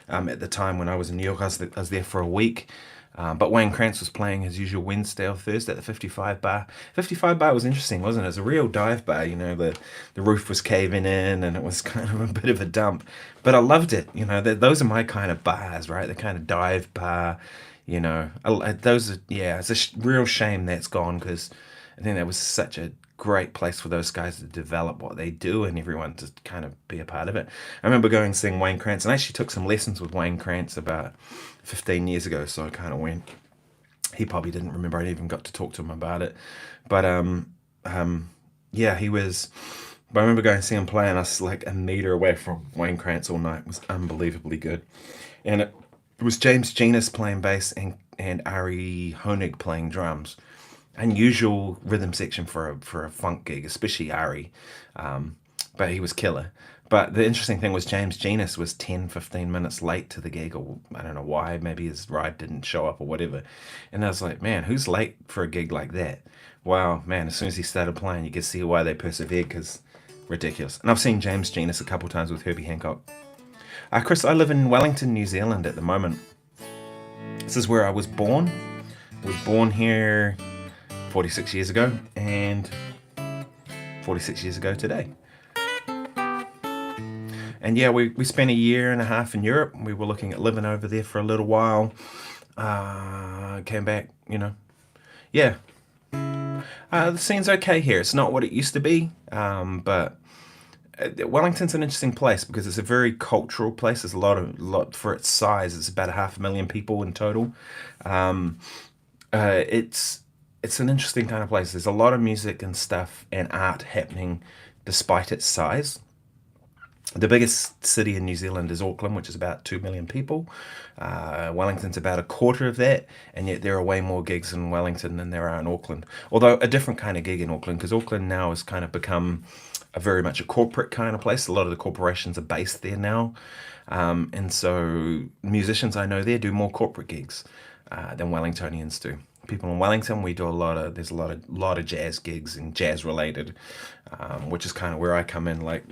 At the time when I was in New York, I was there for a week. But Wayne Krantz was playing his usual Wednesday or Thursday at the 55 bar. 55 bar was interesting, wasn't it? It was a real dive bar, the roof was caving in and it was kind of a bit of a dump. But I loved it, those are my kind of bars, right? The kind of dive bar, those are, it's a real shame that's gone, because I think that was such a great place for those guys to develop what they do and everyone to kind of be a part of it. I remember going and seeing Wayne Krantz, and I actually took some lessons with Wayne Krantz about 15 years ago, so I kind of went. He probably didn't remember I even got to talk to him about it, but he was. But I remember going to see him play, and I was like a meter away from Wayne Krantz all night. It was unbelievably good, and it was James Genus playing bass and Ari Honig playing drums. Unusual rhythm section for a funk gig, especially Ari, but he was killer. But the interesting thing was James Genus was 10-15 minutes late to the gig, or I don't know why, maybe his ride didn't show up or whatever. And I was like, man, who's late for a gig like that? Wow, man, as soon as he started playing, you could see why they persevered, because ridiculous. And I've seen James Genus a couple times with Herbie Hancock. Chris, I live in Wellington, New Zealand at the moment. This is where I was born. I was born here 46 years ago, and 46 years ago today. And yeah, we spent a year and a half in Europe. We were looking at living over there for a little while. Came back, yeah. The scene's okay here. It's not what it used to be, but Wellington's an interesting place because it's a very cultural place. There's a lot for its size. It's about 500,000 people in total. Um, it's an interesting kind of place. There's a lot of music and stuff and art happening despite its size. The biggest city in New Zealand is Auckland, which is about 2 million people. Wellington's about a quarter of that, and yet there are way more gigs in Wellington than there are in Auckland. Although a different kind of gig in Auckland, because Auckland now has kind of become very much a corporate kind of place. A lot of the corporations are based there now. And so musicians I know there do more corporate gigs than Wellingtonians do. People in Wellington, we do there's a lot of jazz gigs and jazz related, which is kind of where I come in. Like,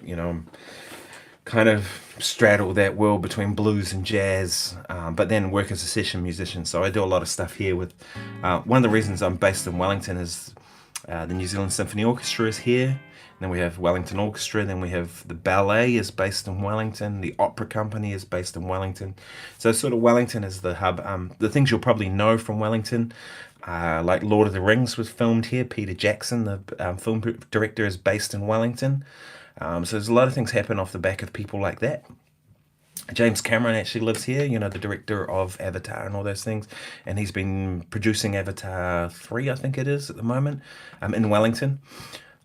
kind of straddle that world between blues and jazz, but then work as a session musician. So I do a lot of stuff here with, one of the reasons I'm based in Wellington is the New Zealand Symphony Orchestra is here. And then we have Wellington Orchestra, then we have the ballet is based in Wellington, the opera company is based in Wellington. So sort of Wellington is the hub. The things you'll probably know from Wellington, like Lord of the Rings was filmed here. Peter Jackson, the film director, is based in Wellington. So there's a lot of things happen off the back of people like that. James Cameron actually lives here, the director of Avatar and all those things. And he's been producing Avatar 3, I think it is, at the moment, in Wellington.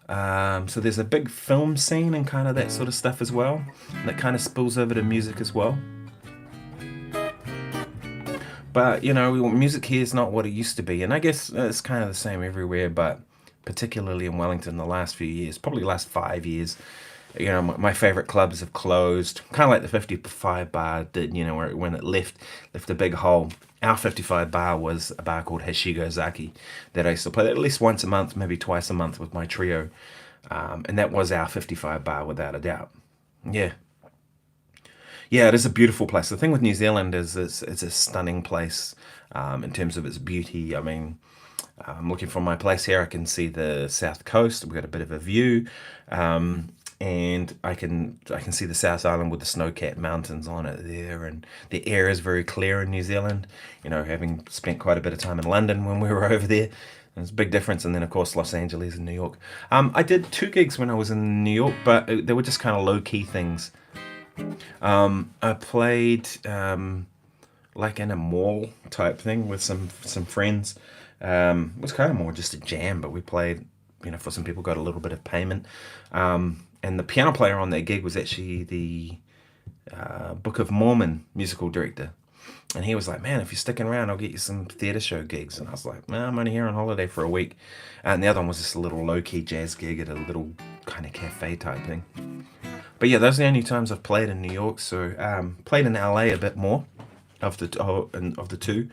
So there's a big film scene and kind of that sort of stuff as well. And it kind of spills over to music as well. But, music here is not what it used to be. And I guess it's kind of the same everywhere, but particularly in Wellington the last few years, probably the last 5 years, my favorite clubs have closed, kind of like the 55 bar did, when it left a big hole. Our 55 bar was a bar called Hashigozaki that I used to play at least once a month, maybe twice a month with my trio. And that was our 55 bar without a doubt. Yeah. Yeah, it is a beautiful place. The thing with New Zealand is it's a stunning place in terms of its beauty. I mean, looking from my place here, I can see the south coast. We've got a bit of a view. And I can see the South Island with the snow-capped mountains on it there, and the air is very clear in New Zealand. Having spent quite a bit of time in London when we were over there, there's a big difference. And then of course Los Angeles and New York. I did 2 gigs when I was in New York, but they were just kind of low-key things. I played like in a mall type thing with some friends. It was kind of more just a jam, but we played. For some people, got a little bit of payment. And the piano player on that gig was actually the Book of Mormon musical director. And he was like, man, if you're sticking around, I'll get you some theatre show gigs. And I was like, I'm only here on holiday for a week. And the other one was just a little low-key jazz gig at a little kind of cafe type thing. But yeah, those are the only times I've played in New York. So played in LA a bit more of the two.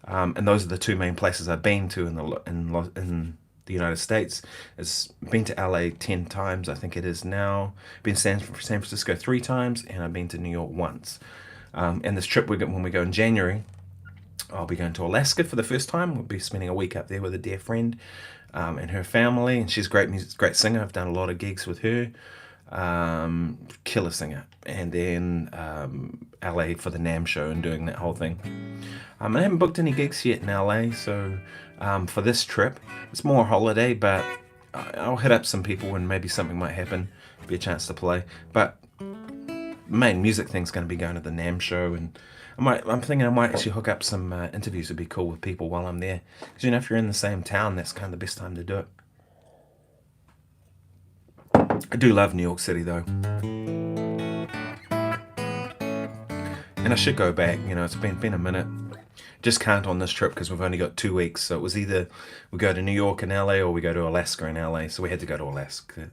And those are the 2 main places I've been to in the United States. Has been to LA 10 times, I think it is now. Been to San Francisco 3 times, and I've been to New York once. And this trip when we go in January, I'll be going to Alaska for the first time. We'll be spending a week up there with a dear friend and her family, and she's a great singer. I've done a lot of gigs with her. Killer singer. And then LA for the NAMM show and doing that whole thing. I haven't booked any gigs yet in LA, so for this trip, it's more holiday, but I'll hit up some people and maybe something might happen, be a chance to play. But the main music thing's going to be going to the NAMM show, and I'm thinking I might actually hook up some interviews. Would be cool with people while I'm there, because if you're in the same town, that's kind of the best time to do it. I do love New York City though, and I should go back. It's been a minute. Just can't on this trip because we've only got 2 weeks. So it was either we go to New York and LA or we go to Alaska and LA. So we had to go to Alaska.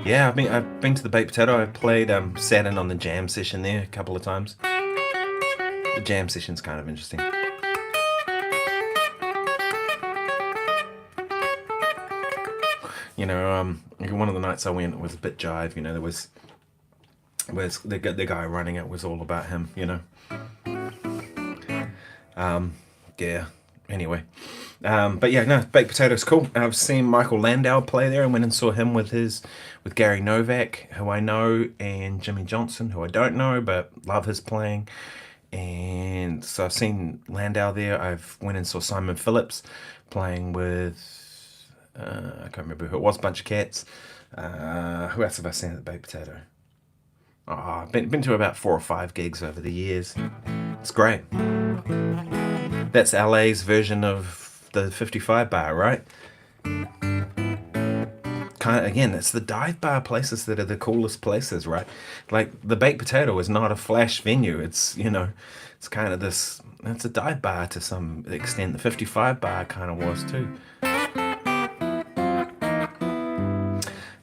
Yeah, I've been to the Baked Potato. I played, sat in on the jam session there a couple of times. The jam session's kind of interesting. One of the nights I went was a bit jive. There was the guy running it was all about him. Yeah. Anyway, but yeah, no, Baked Potato's cool. I've seen Michael Landau play there and went and saw him with Gary Novak, who I know, and Jimmy Johnson, who I don't know but love his playing. And so I've seen Landau there. I've went and saw Simon Phillips playing with, I can't remember who it was, Bunch of Cats. Who else have I seen at the Baked Potato? I've been to about 4 or 5 gigs over the years. It's great. That's LA's version of the 55 bar, right? Again, it's the dive bar places that are the coolest places, right? Like the Baked Potato is not a flash venue. It's, it's kind of this, it's a dive bar to some extent. The 55 bar kind of was too.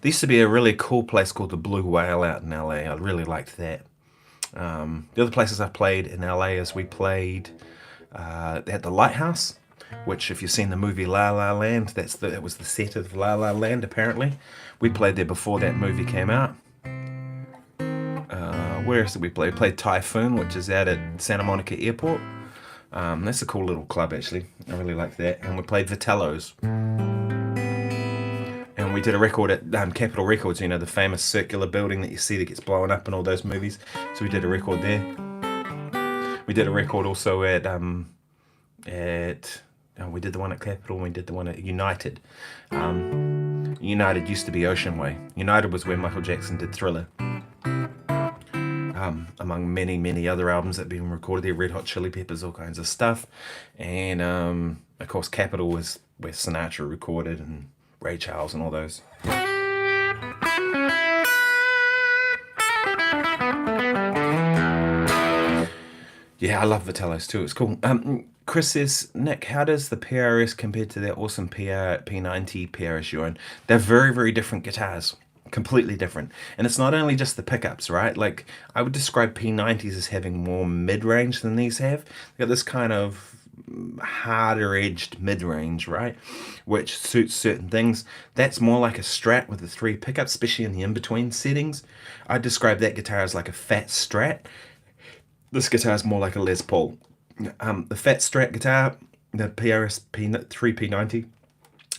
There used to be a really cool place called the Blue Whale out in LA. I really liked that. The other places I played in LA is we played at the Lighthouse, which if you've seen the movie La La Land, that was the set of La La Land apparently. We played there before that movie came out. Where else did we play? We played Typhoon, which is out at Santa Monica Airport. That's a cool little club actually. I really like that. And we played Vitello's. And we did a record at Capitol Records, the famous circular building that you see that gets blown up in all those movies. So we did a record there. We did a record also at we did the one at Capitol, and we did the one at United. United used to be Ocean Way. United was where Michael Jackson did Thriller. Among many, many other albums that have been recorded there, Red Hot Chili Peppers, all kinds of stuff. And of course Capitol was where Sinatra recorded, and Ray Charles and all those. Yeah, I love Vitello's too. It's cool. Chris says, Nick, how does the PRS compare to that awesome P90 PRS you own? They're very, very different guitars. Completely different. And it's not only just the pickups, right? Like, I would describe P90s as having more mid-range than these have. They've got this kind of harder edged mid-range, right, which suits certain things. That's more like a Strat with the 3 pickups, especially in the in-between settings. I describe that guitar as like a fat Strat. This guitar is more like a Les Paul. The fat Strat guitar, the PRS 3P90,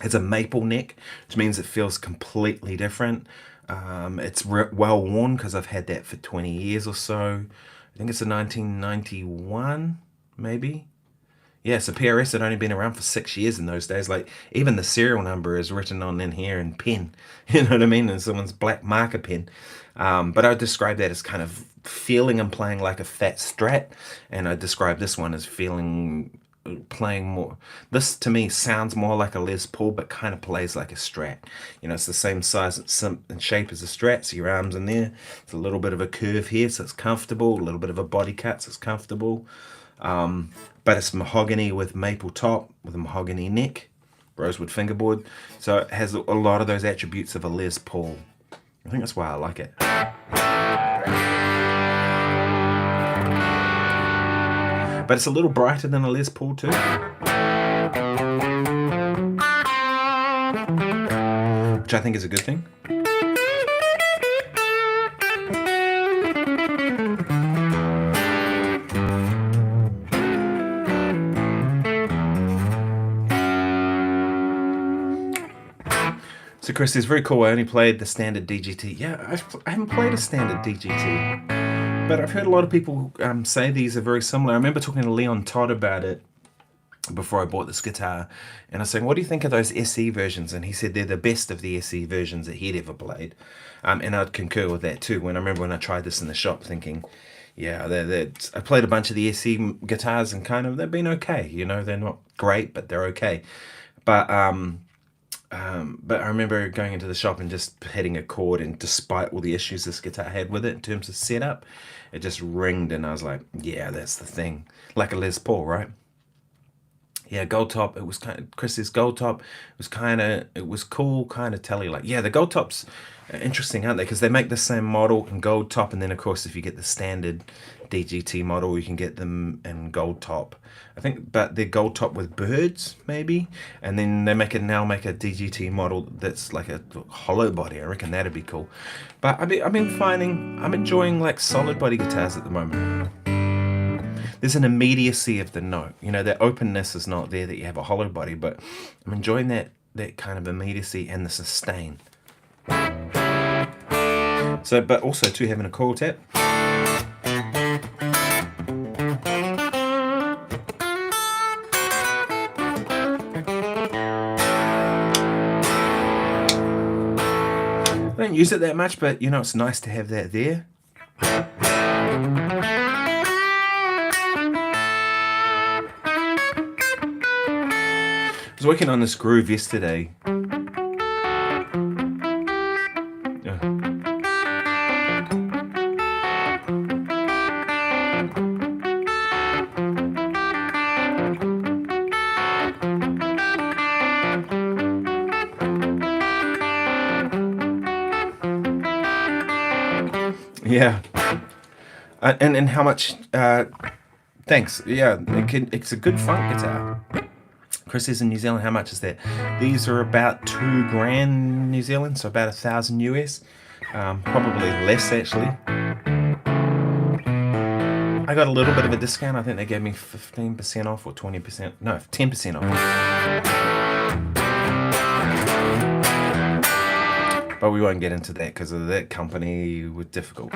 has a maple neck, which means it feels completely different. It's well worn because I've had that for 20 years or so. I think it's a 1991, maybe. Yeah, so PRS had only been around for 6 years in those days. Like, even the serial number is written on in here in pen. You know what I mean? In someone's black marker pen. But I would describe that as kind of feeling and playing like a fat Strat. And I describe this one as playing more. This, to me, sounds more like a Les Paul, but kind of plays like a Strat. It's the same size and shape as a Strat, so your arm's in there. It's a little bit of a curve here, so it's comfortable. A little bit of a body cut, so it's comfortable. But it's mahogany with maple top, with a mahogany neck, rosewood fingerboard. So it has a lot of those attributes of a Les Paul. I think that's why I like it. But it's a little brighter than a Les Paul too. Which I think is a good thing. So Chris says, very cool, I only played the standard DGT. Yeah, I haven't played a standard DGT, but I've heard a lot of people say these are very similar. I remember talking to Leon Todd about it before I bought this guitar, and I was saying, what do you think of those SE versions? And he said they're the best of the SE versions that he'd ever played. And I'd concur with that too. I remember when I tried this in the shop thinking, yeah, I played a bunch of the SE guitars and kind of, they've been okay. They're not great, but they're okay. But I remember going into the shop and just hitting a chord, and despite all the issues this guitar had with it in terms of setup, it just ringed, and I was like, yeah, that's the thing. Like a Les Paul, right? Yeah, gold top, it was kind of, Chris's gold top, it was cool, kind of telly, like, yeah, the gold tops are interesting, aren't they? Because they make the same model in gold top, and then of course if you get the standard DGT model, you can get them in gold top. I think, but they're gold top with birds, maybe, and then they now make a DGT model that's like a hollow body. I reckon that'd be cool. But I'm enjoying like solid body guitars at the moment. There's an immediacy of the note. That openness is not there that you have a hollow body, but I'm enjoying that kind of immediacy and the sustain. So, but also too, having a coil tap. don't use it that much, but it's nice to have that there. I was working on this groove yesterday. Yeah, and how much? Thanks. Yeah, it's a good funk guitar. Chris is in New Zealand. How much is that? These are about $2,000 New Zealand, so about $1,000 US. Probably less actually. I got a little bit of a discount. I think they gave me 15% off or 20%. No, 10% off. But we won't get into that because of that company was difficult.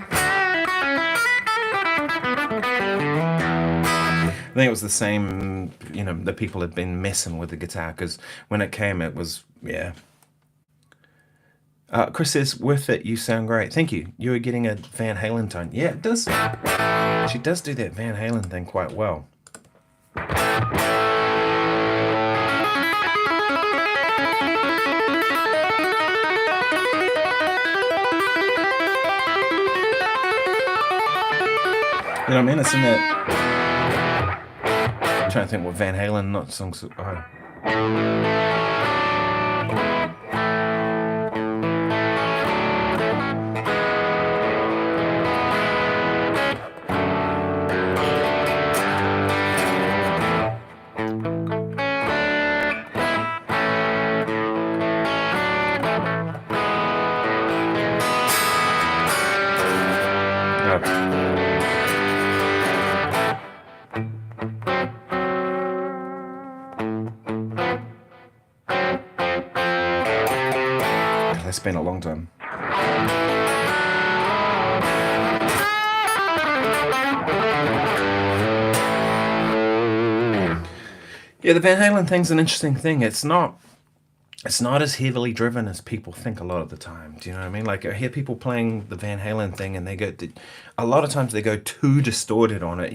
I think it was the same, the people had been messing with the guitar because when it came, it was, yeah. Chris says, worth it, you sound great. Thank you. You were getting a Van Halen tone. Yeah, it does. She does do that Van Halen thing quite well. You know what I mean? It's in that. I'm trying to think what Van Halen, not songs. Oh. It's been a long time. Yeah, the Van Halen thing's an interesting thing. It's not as heavily driven as people think a lot of the time. Do you know what I mean? Like I hear people playing the Van Halen thing and a lot of times they go too distorted on it,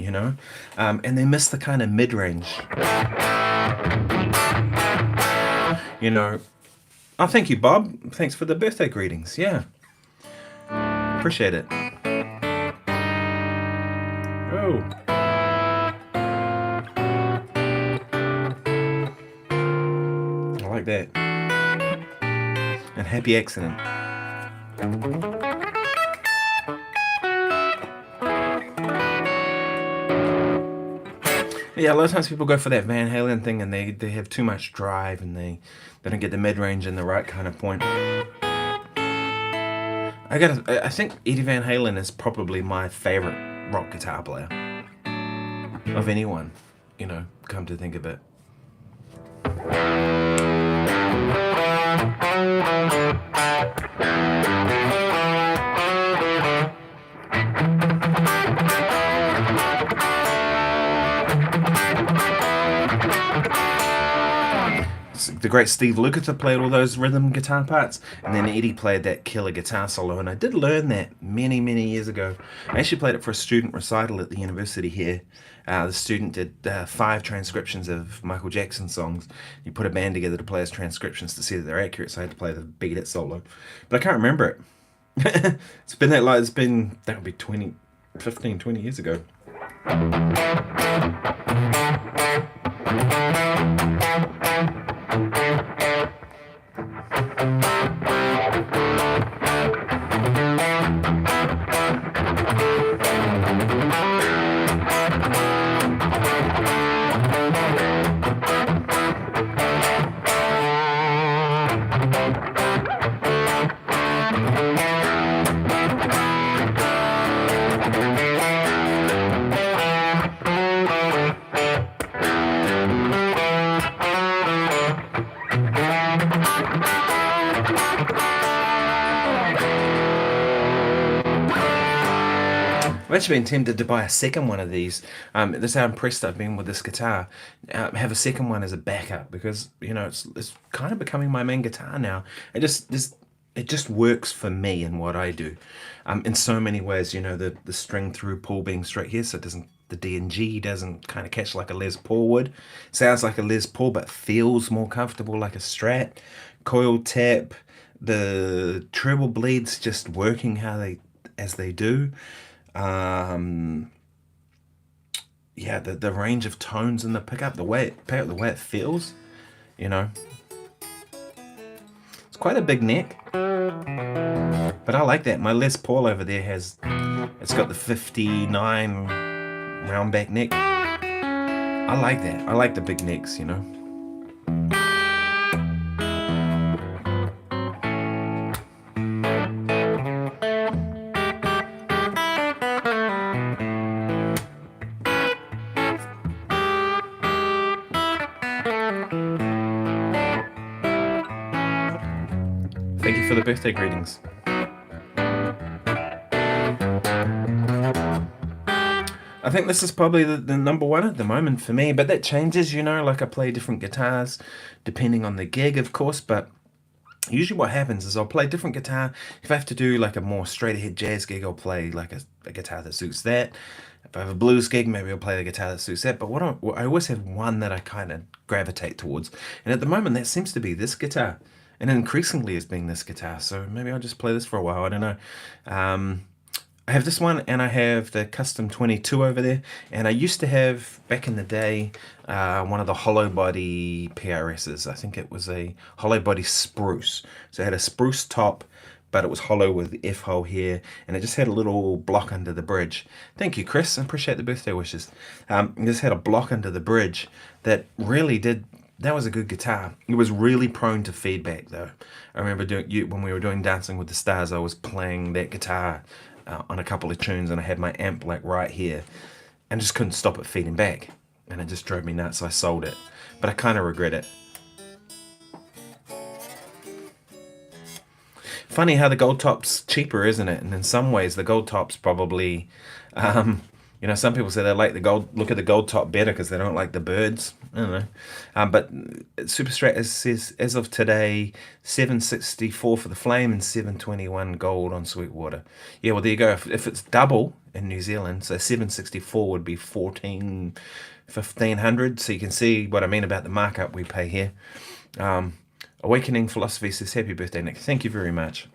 and they miss the kind of mid-range. Oh, thank you, Bob. Thanks for the birthday greetings. Yeah. Appreciate it. Oh. I like that. And happy accident. Yeah, a lot of times people go for that Van Halen thing and they have too much drive and they don't get the mid-range and the right kind of point. I think Eddie Van Halen is probably my favorite rock guitar player of anyone, come to think of it. The great Steve Lukather played all those rhythm guitar parts, and then Eddie played that killer guitar solo, and I did learn that many, many years ago. I actually played it for a student recital at the university here. The student did 5 transcriptions of Michael Jackson songs. You put a band together to play his transcriptions to see that they're accurate, so I had to play the beat it solo. But I can't remember it. That would be 15, 20 years ago. I've actually been tempted to buy a second one of these. That's how impressed I've been with this guitar. Have a second one as a backup because it's kind of becoming my main guitar now. It just it just works for me and what I do, in so many ways. The string through pull being straight here, so it doesn't, the D and G doesn't kind of catch like a Les Paul would. Sounds like a Les Paul, but feels more comfortable like a Strat. Coil tap, the treble bleeds just working as they do. Yeah, the range of tones in the pickup, the way it feels, you know. It's quite a big neck, but I like that. My Les Paul over there it's got the 59 round back neck. I like that. I like the big necks, you know. Thank you for the birthday greetings. I think this is probably the number one at the moment for me, but that changes, like I play different guitars depending on the gig, of course, but usually what happens is I'll play different guitar. If I have to do like a more straight ahead jazz gig, I'll play like a guitar that suits that. If I have a blues gig, maybe I'll play the guitar that suits that. But I always have one that I kind of gravitate towards. And at the moment, that seems to be this guitar. And increasingly it's being this guitar. So maybe I'll just play this for a while. I don't know. I have this one, and I have the Custom 22 over there. And I used to have, back in the day, one of the hollow body PRSs. I think it was a hollow body spruce. So it had a spruce top, but it was hollow with the F-hole here, and it just had a little block under the bridge. Thank you, Chris. I appreciate the birthday wishes. It just had a block under the bridge that really did. That was a good guitar. It was really prone to feedback, though. I remember when we were doing Dancing with the Stars, I was playing that guitar on a couple of tunes, and I had my amp like right here, and just couldn't stop it feeding back, and it just drove me nuts. So I sold it, but I kind of regret it. Funny how the gold top's cheaper, isn't it? And in some ways, the gold top's probably, some people say they like the gold. Look at the gold top better because they don't like the birds. I don't know, but Super Strat says as of today, $764 for the flame and $721 gold on Sweetwater. Yeah, well there you go. If it's double in New Zealand, so $764 would be $1,500. So you can see what I mean about the markup we pay here. Awakening Philosophy says, happy birthday, Nick. Thank you very much.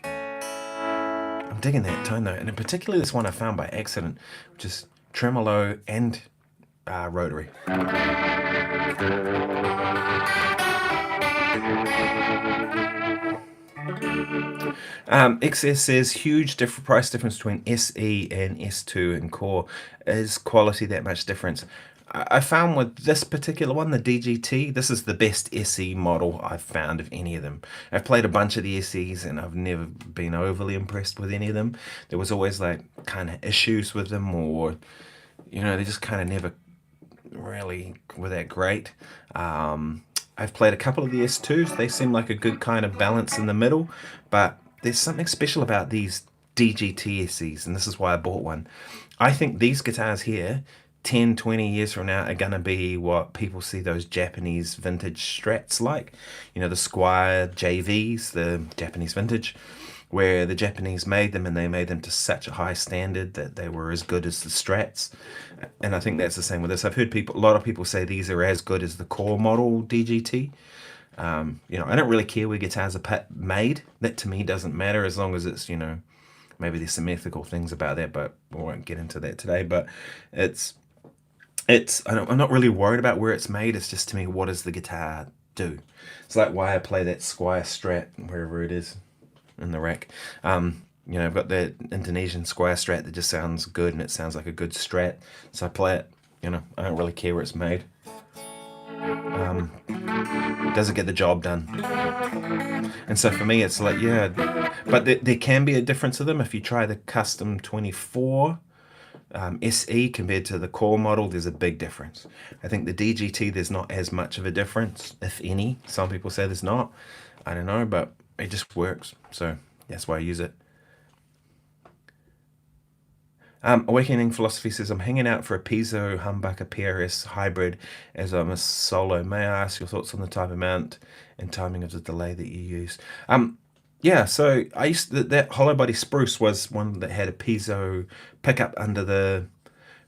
I'm digging that tone, though, and in particular this one I found by accident, which is tremolo and rotary. XS says, huge price difference between SE and S2 and Core. Is quality that much difference? I found with this particular one, the DGT, this is the best SE model I've found of any of them. I've played a bunch of the SEs and I've never been overly impressed with any of them. There was always like kind of issues with them, or they just kind of never really were that great. I've played a couple of the S2s. They seem like a good kind of balance in the middle, but there's something special about these DGT SEs, and this is why I bought one. I think these guitars here, 10, 20 years from now, are going to be what people see those Japanese vintage Strats like. The Squire JVs, the Japanese vintage, where the Japanese made them, and they made them to such a high standard that they were as good as the Strats. And I think that's the same with this. I've heard a lot of people say these are as good as the core model DGT. I don't really care where guitars are made. That to me doesn't matter, as long as it's, maybe there's some ethical things about that, but we won't get into that today. But I'm not really worried about where it's made. It's just, to me, what does the guitar do? It's like why I play that Squire Strat wherever it is in the rack. I've got that Indonesian Squire Strat that just sounds good, and it sounds like a good Strat, so I play it. I don't really care where it's made. Does it get the job done? And so for me, it's like, yeah, but there can be a difference of them. If you try the Custom 24 SE compared to the core model, there's a big difference. I think the DGT, there's not as much of a difference, if any. Some people say there's not. I don't know, but it just works. So that's why I use it. Awakening Philosophy says, I'm hanging out for a piezo humbucker PRS hybrid as I'm a solo. May I ask your thoughts on the type, amount, and timing of the delay that you use? Yeah, so I used that hollow body spruce was one that had a piezo pickup under the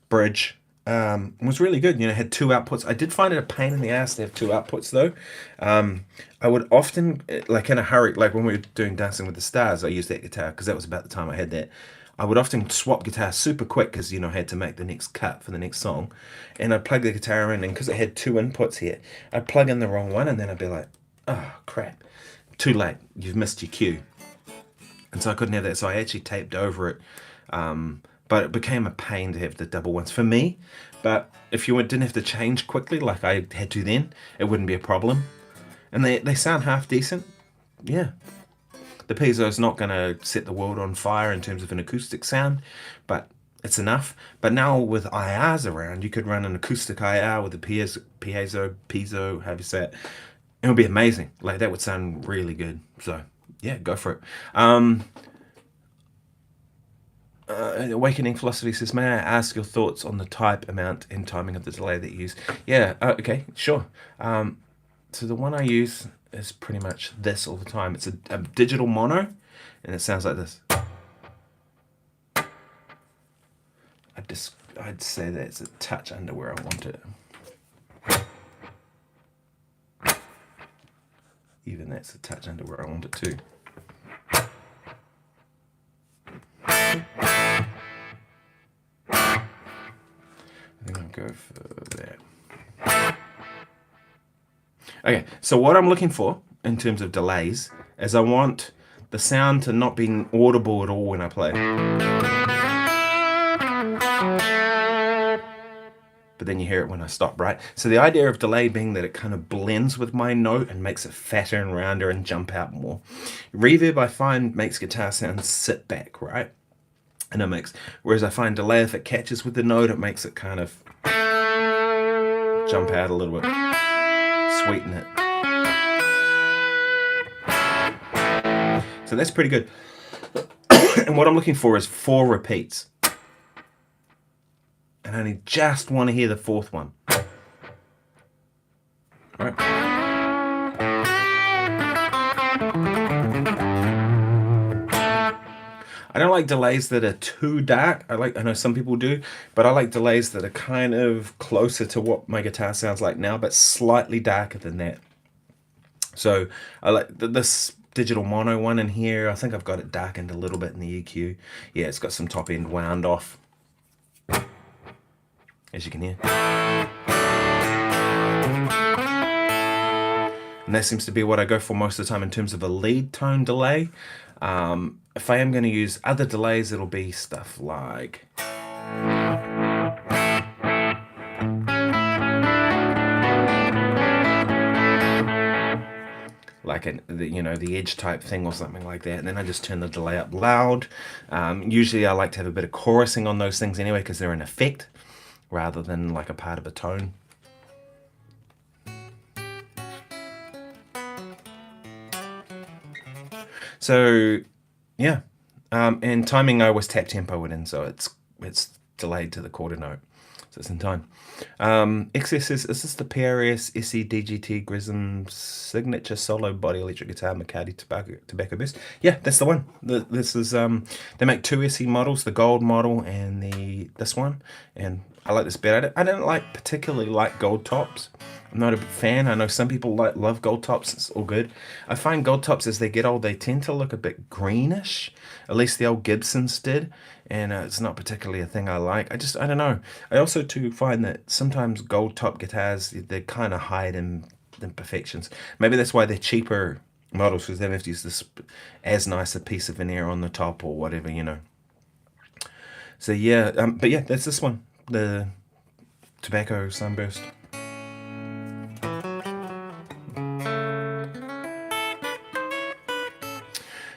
bridge. Was really good. You know, had two outputs. I did find it a pain in the ass to have two outputs though. I would often, like in a hurry, like when we were doing Dancing with the Stars, I used that guitar because that was about the time I had that. I would often swap guitars super quick because, you know, I had to make the next cut for the next song. And I'd plug the guitar in, and because it had two inputs here, I'd plug in the wrong one, and then I'd be like, oh, crap. Too late. You've missed your cue. And so I couldn't have that. So I actually taped over it. But it became a pain to have the double ones for me. But if you didn't have to change quickly like I had to then, it wouldn't be a problem. And they sound half decent. Yeah. The piezo's not going to set the world on fire in terms of an acoustic sound, but it's enough. But now with IRs around, you could run an acoustic IR with a piezo, however you say it. It would be amazing. Like, that would sound really good. So, yeah, go for it. Awakening Philosophy says, may I ask your thoughts on the type, amount, and timing of the delay that you use? Yeah, okay, sure. So the one I use is pretty much this all the time. It's a digital mono, and it sounds like this. I'd say that it's a touch under where I want it. Even that's a touch under where I want it too. I think I'll go for that. Okay, so what I'm looking for in terms of delays is I want the sound to not be audible at all when I play. But then you hear it when I stop, right? So the idea of delay being that it kind of blends with my note and makes it fatter and rounder and jump out more. Reverb, I find, makes guitar sounds sit back, right? In a mix. Whereas I find delay, if it catches with the note, it makes it kind of jump out a little bit. Sweeten it. So that's pretty good. And what I'm looking for is 4 repeats. And I only just want to hear the 4th one. Right. I don't like delays that are too dark. I know some people do, but I like delays that are kind of closer to what my guitar sounds like now, but slightly darker than that. So I like this digital mono one in here. I think I've got it darkened a little bit in the EQ. Yeah, it's got some top end wound off, as you can hear. And that seems to be what I go for most of the time in terms of a lead tone delay. If I am going to use other delays, it'll be stuff like the edge type thing or something like that, and then I just turn the delay up loud. Usually I like to have a bit of chorusing on those things anyway because they're an effect rather than like a part of a tone. So yeah, and timing, I always tap tempo it in, so it's delayed to the quarter note, so it's in time. XS is this the PRS DGT Grism signature solo body electric guitar McCarty tobacco burst? Yeah, that's the one. This is they make 2 SE models, the gold model and this one, and I like this better. I don't particularly like gold tops. I'm not a big fan. I know some people love gold tops. It's all good. I find gold tops as they get old, they tend to look a bit greenish. At least the old Gibsons did. And it's not particularly a thing I like. I don't know. I also too find that sometimes gold top guitars, they kind of hide imperfections. Maybe that's why they're cheaper models, because they don't have to use this as nice a piece of veneer on the top or whatever, you know. So yeah, but yeah, that's this one, the Tobacco Sunburst.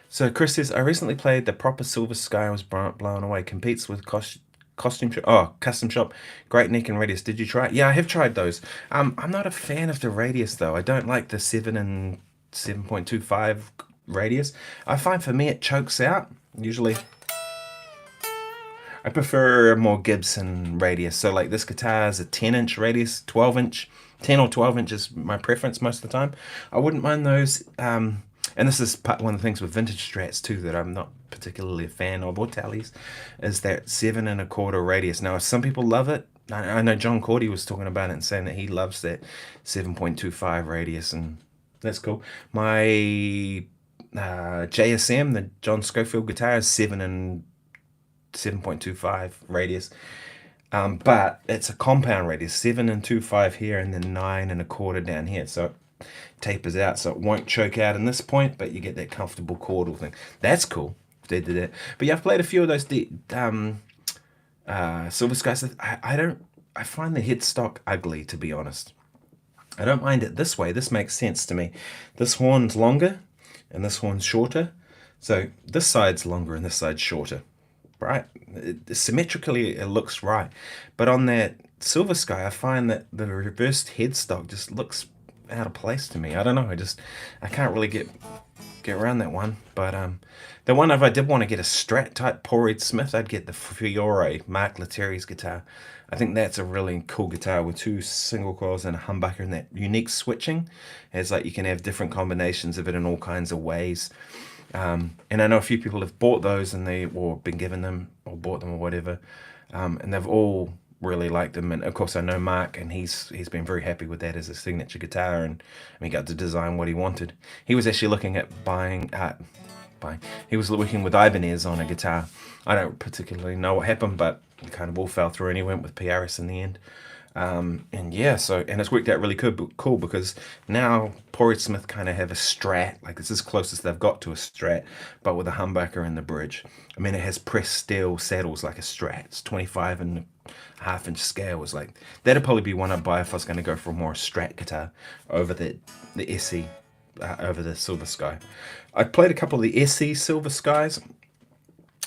So Chris says, I recently played the Proper Silver Sky. I was blown away. Competes with Custom Shop. Great neck and radius. Did you try it? Yeah, I have tried those. I'm not a fan of the radius though. I don't like the 7 and 7.25 radius. I find for me it chokes out. Usually I prefer a more Gibson radius. So like this guitar is a 10-inch radius, 12-inch, 10 or 12 inch is my preference most of the time. I wouldn't mind those. And this is one of the things with vintage Strats too that I'm not particularly a fan of, or Tallies, is that 7.25 radius. Now, some people love it. I know John Cordy was talking about it and saying that he loves that 7.25 radius, and that's cool. My JSM, the John Schofield guitar, is 7.25 radius. But it's a compound radius, 7.25 here and then 9.25 down here. So it tapers out, so it won't choke out in this point, but you get that comfortable chordal thing. That's cool. They did that. But yeah, I've played a few of those Silver Skies. I find the headstock ugly, to be honest. I don't mind it this way. This makes sense to me. This horn's longer and this horn's shorter. So this side's longer and this side's shorter. Right? Symmetrically, it looks right. But on that Silver Sky, I find that the reversed headstock just looks out of place to me. I don't know. I can't really get around that one. But the one, if I did want to get a Strat type Paul Reed Smith, I'd get the Fiore, Mark Lettieri's guitar. I think that's a really cool guitar with 2 single coils and a humbucker, and that unique switching. It's like you can have different combinations of it in all kinds of ways. And I know a few people have bought those and been given them or bought them or whatever, and they've all really liked them. And of course I know Mark, and he's been very happy with that as a signature guitar, and he got to design what he wanted. He was actually looking at buying. He was working with Ibanez on a guitar. I don't particularly know what happened, but it kind of all fell through, and he went with PRS in the end. And yeah, and it's worked out really cool because now Paul Reed Smith kind of have a Strat, like it's as close as they've got to a Strat, but with a humbucker in the bridge. I mean, it has pressed steel saddles like a Strat. It's 25.5-inch scale. Was like that'd probably be one I'd buy if I was going to go for a more Strat guitar over the SE, over the Silver Sky. I played a couple of the SE Silver Skies.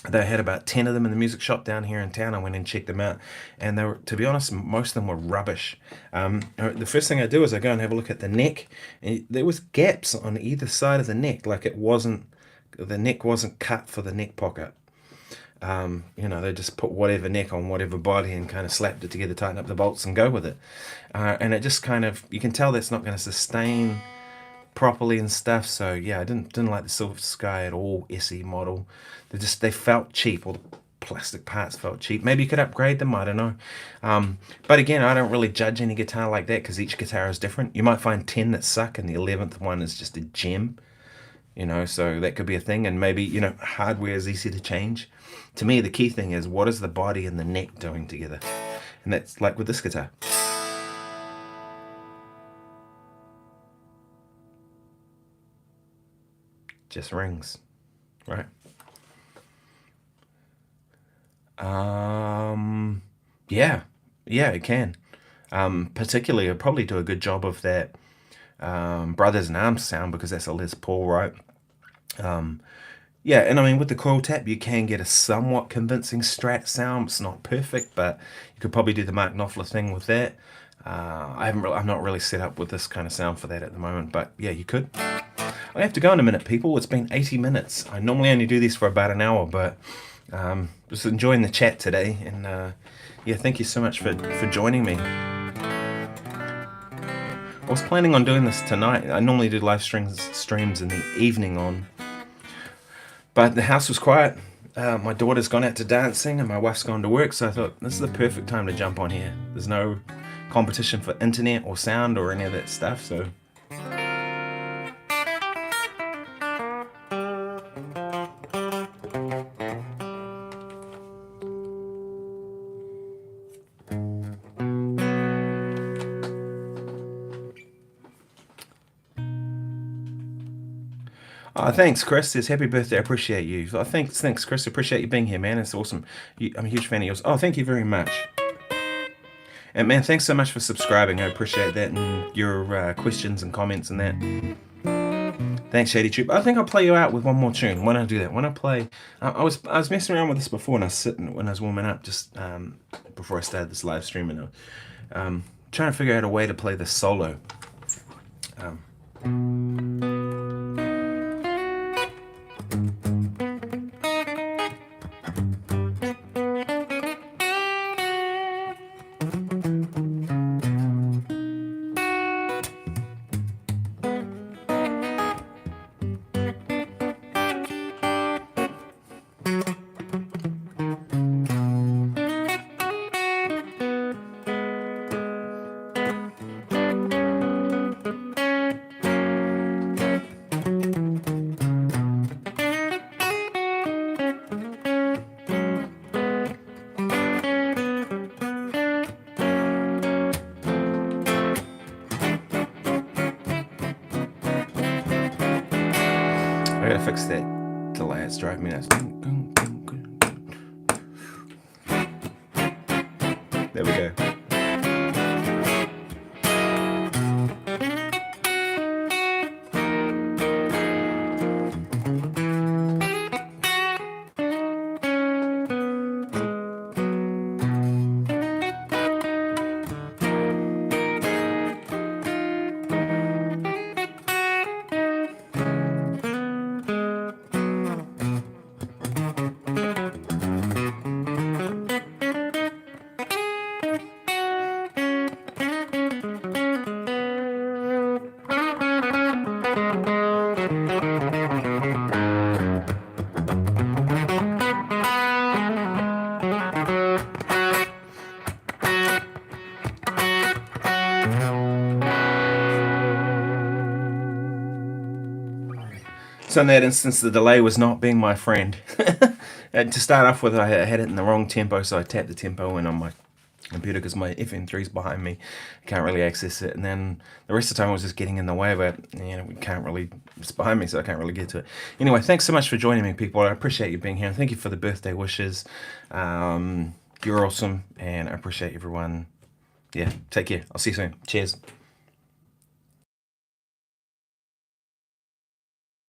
They had about 10 of them in the music shop down here in town. I went and checked them out, and they were, to be honest, most of them were rubbish. The first thing I do is I go and have a look at the neck, and there was gaps on either side of the neck, like the neck wasn't cut for the neck pocket. They just put whatever neck on whatever body and kind of slapped it together, tighten up the bolts and go with it. And it just kind of, you can tell that's not going to sustain properly and stuff. So yeah, I didn't like the Silver Sky at all, SE model. They felt cheap. All the plastic parts felt cheap. Maybe you could upgrade them, I don't know. But again, I don't really judge any guitar like that because each guitar is different. You might find 10 that suck and the 11th one is just a gem, so that could be a thing. And maybe, hardware is easy to change. To me, the key thing is, what is the body and the neck doing together? And that's like with this guitar. Just rings, right? Yeah, it can. Particularly, it'll probably do a good job of that Brothers in Arms sound because that's a Les Paul, right? Yeah, and I mean, with the coil tap, you can get a somewhat convincing Strat sound. It's not perfect, but you could probably do the Mark Knopfler thing with that. I'm not really set up with this kind of sound for that at the moment, but yeah, you could. I have to go in a minute, people. It's been 80 minutes. I normally only do these for about an hour, but just enjoying the chat today. And yeah, thank you so much for joining me. I was planning on doing this tonight. I normally do live streams in the evening on, but the house was quiet. My daughter's gone out to dancing and my wife's gone to work, so I thought this is the perfect time to jump on here. There's no competition for internet or sound or any of that stuff, so thanks, Chris. Says happy birthday. I appreciate you. Thanks, Chris. Appreciate you being here, man. It's awesome. I'm a huge fan of yours. Oh, thank you very much. And man, thanks so much for subscribing. I appreciate that and your questions and comments and that. Thanks, Shady Troop. I think I'll play you out with one more tune. Why don't I do that? When I play, I was messing around with this before, and I was sitting when I was warming up just before I started this live stream, and trying to figure out a way to play this solo. gotta fix that delay. It's driving me nuts. There we go. So in that instance, the delay was not being my friend. And to start off with, I had it in the wrong tempo, so I tapped the tempo in on my computer because my FM3 is behind me. I can't really access it. And then the rest of the time I was just getting in the way of it. We can't really, it's behind me, so I can't really get to it. Anyway, thanks so much for joining me, people. I appreciate you being here. And thank you for the birthday wishes. You're awesome, and I appreciate everyone. Yeah, take care. I'll see you soon. Cheers.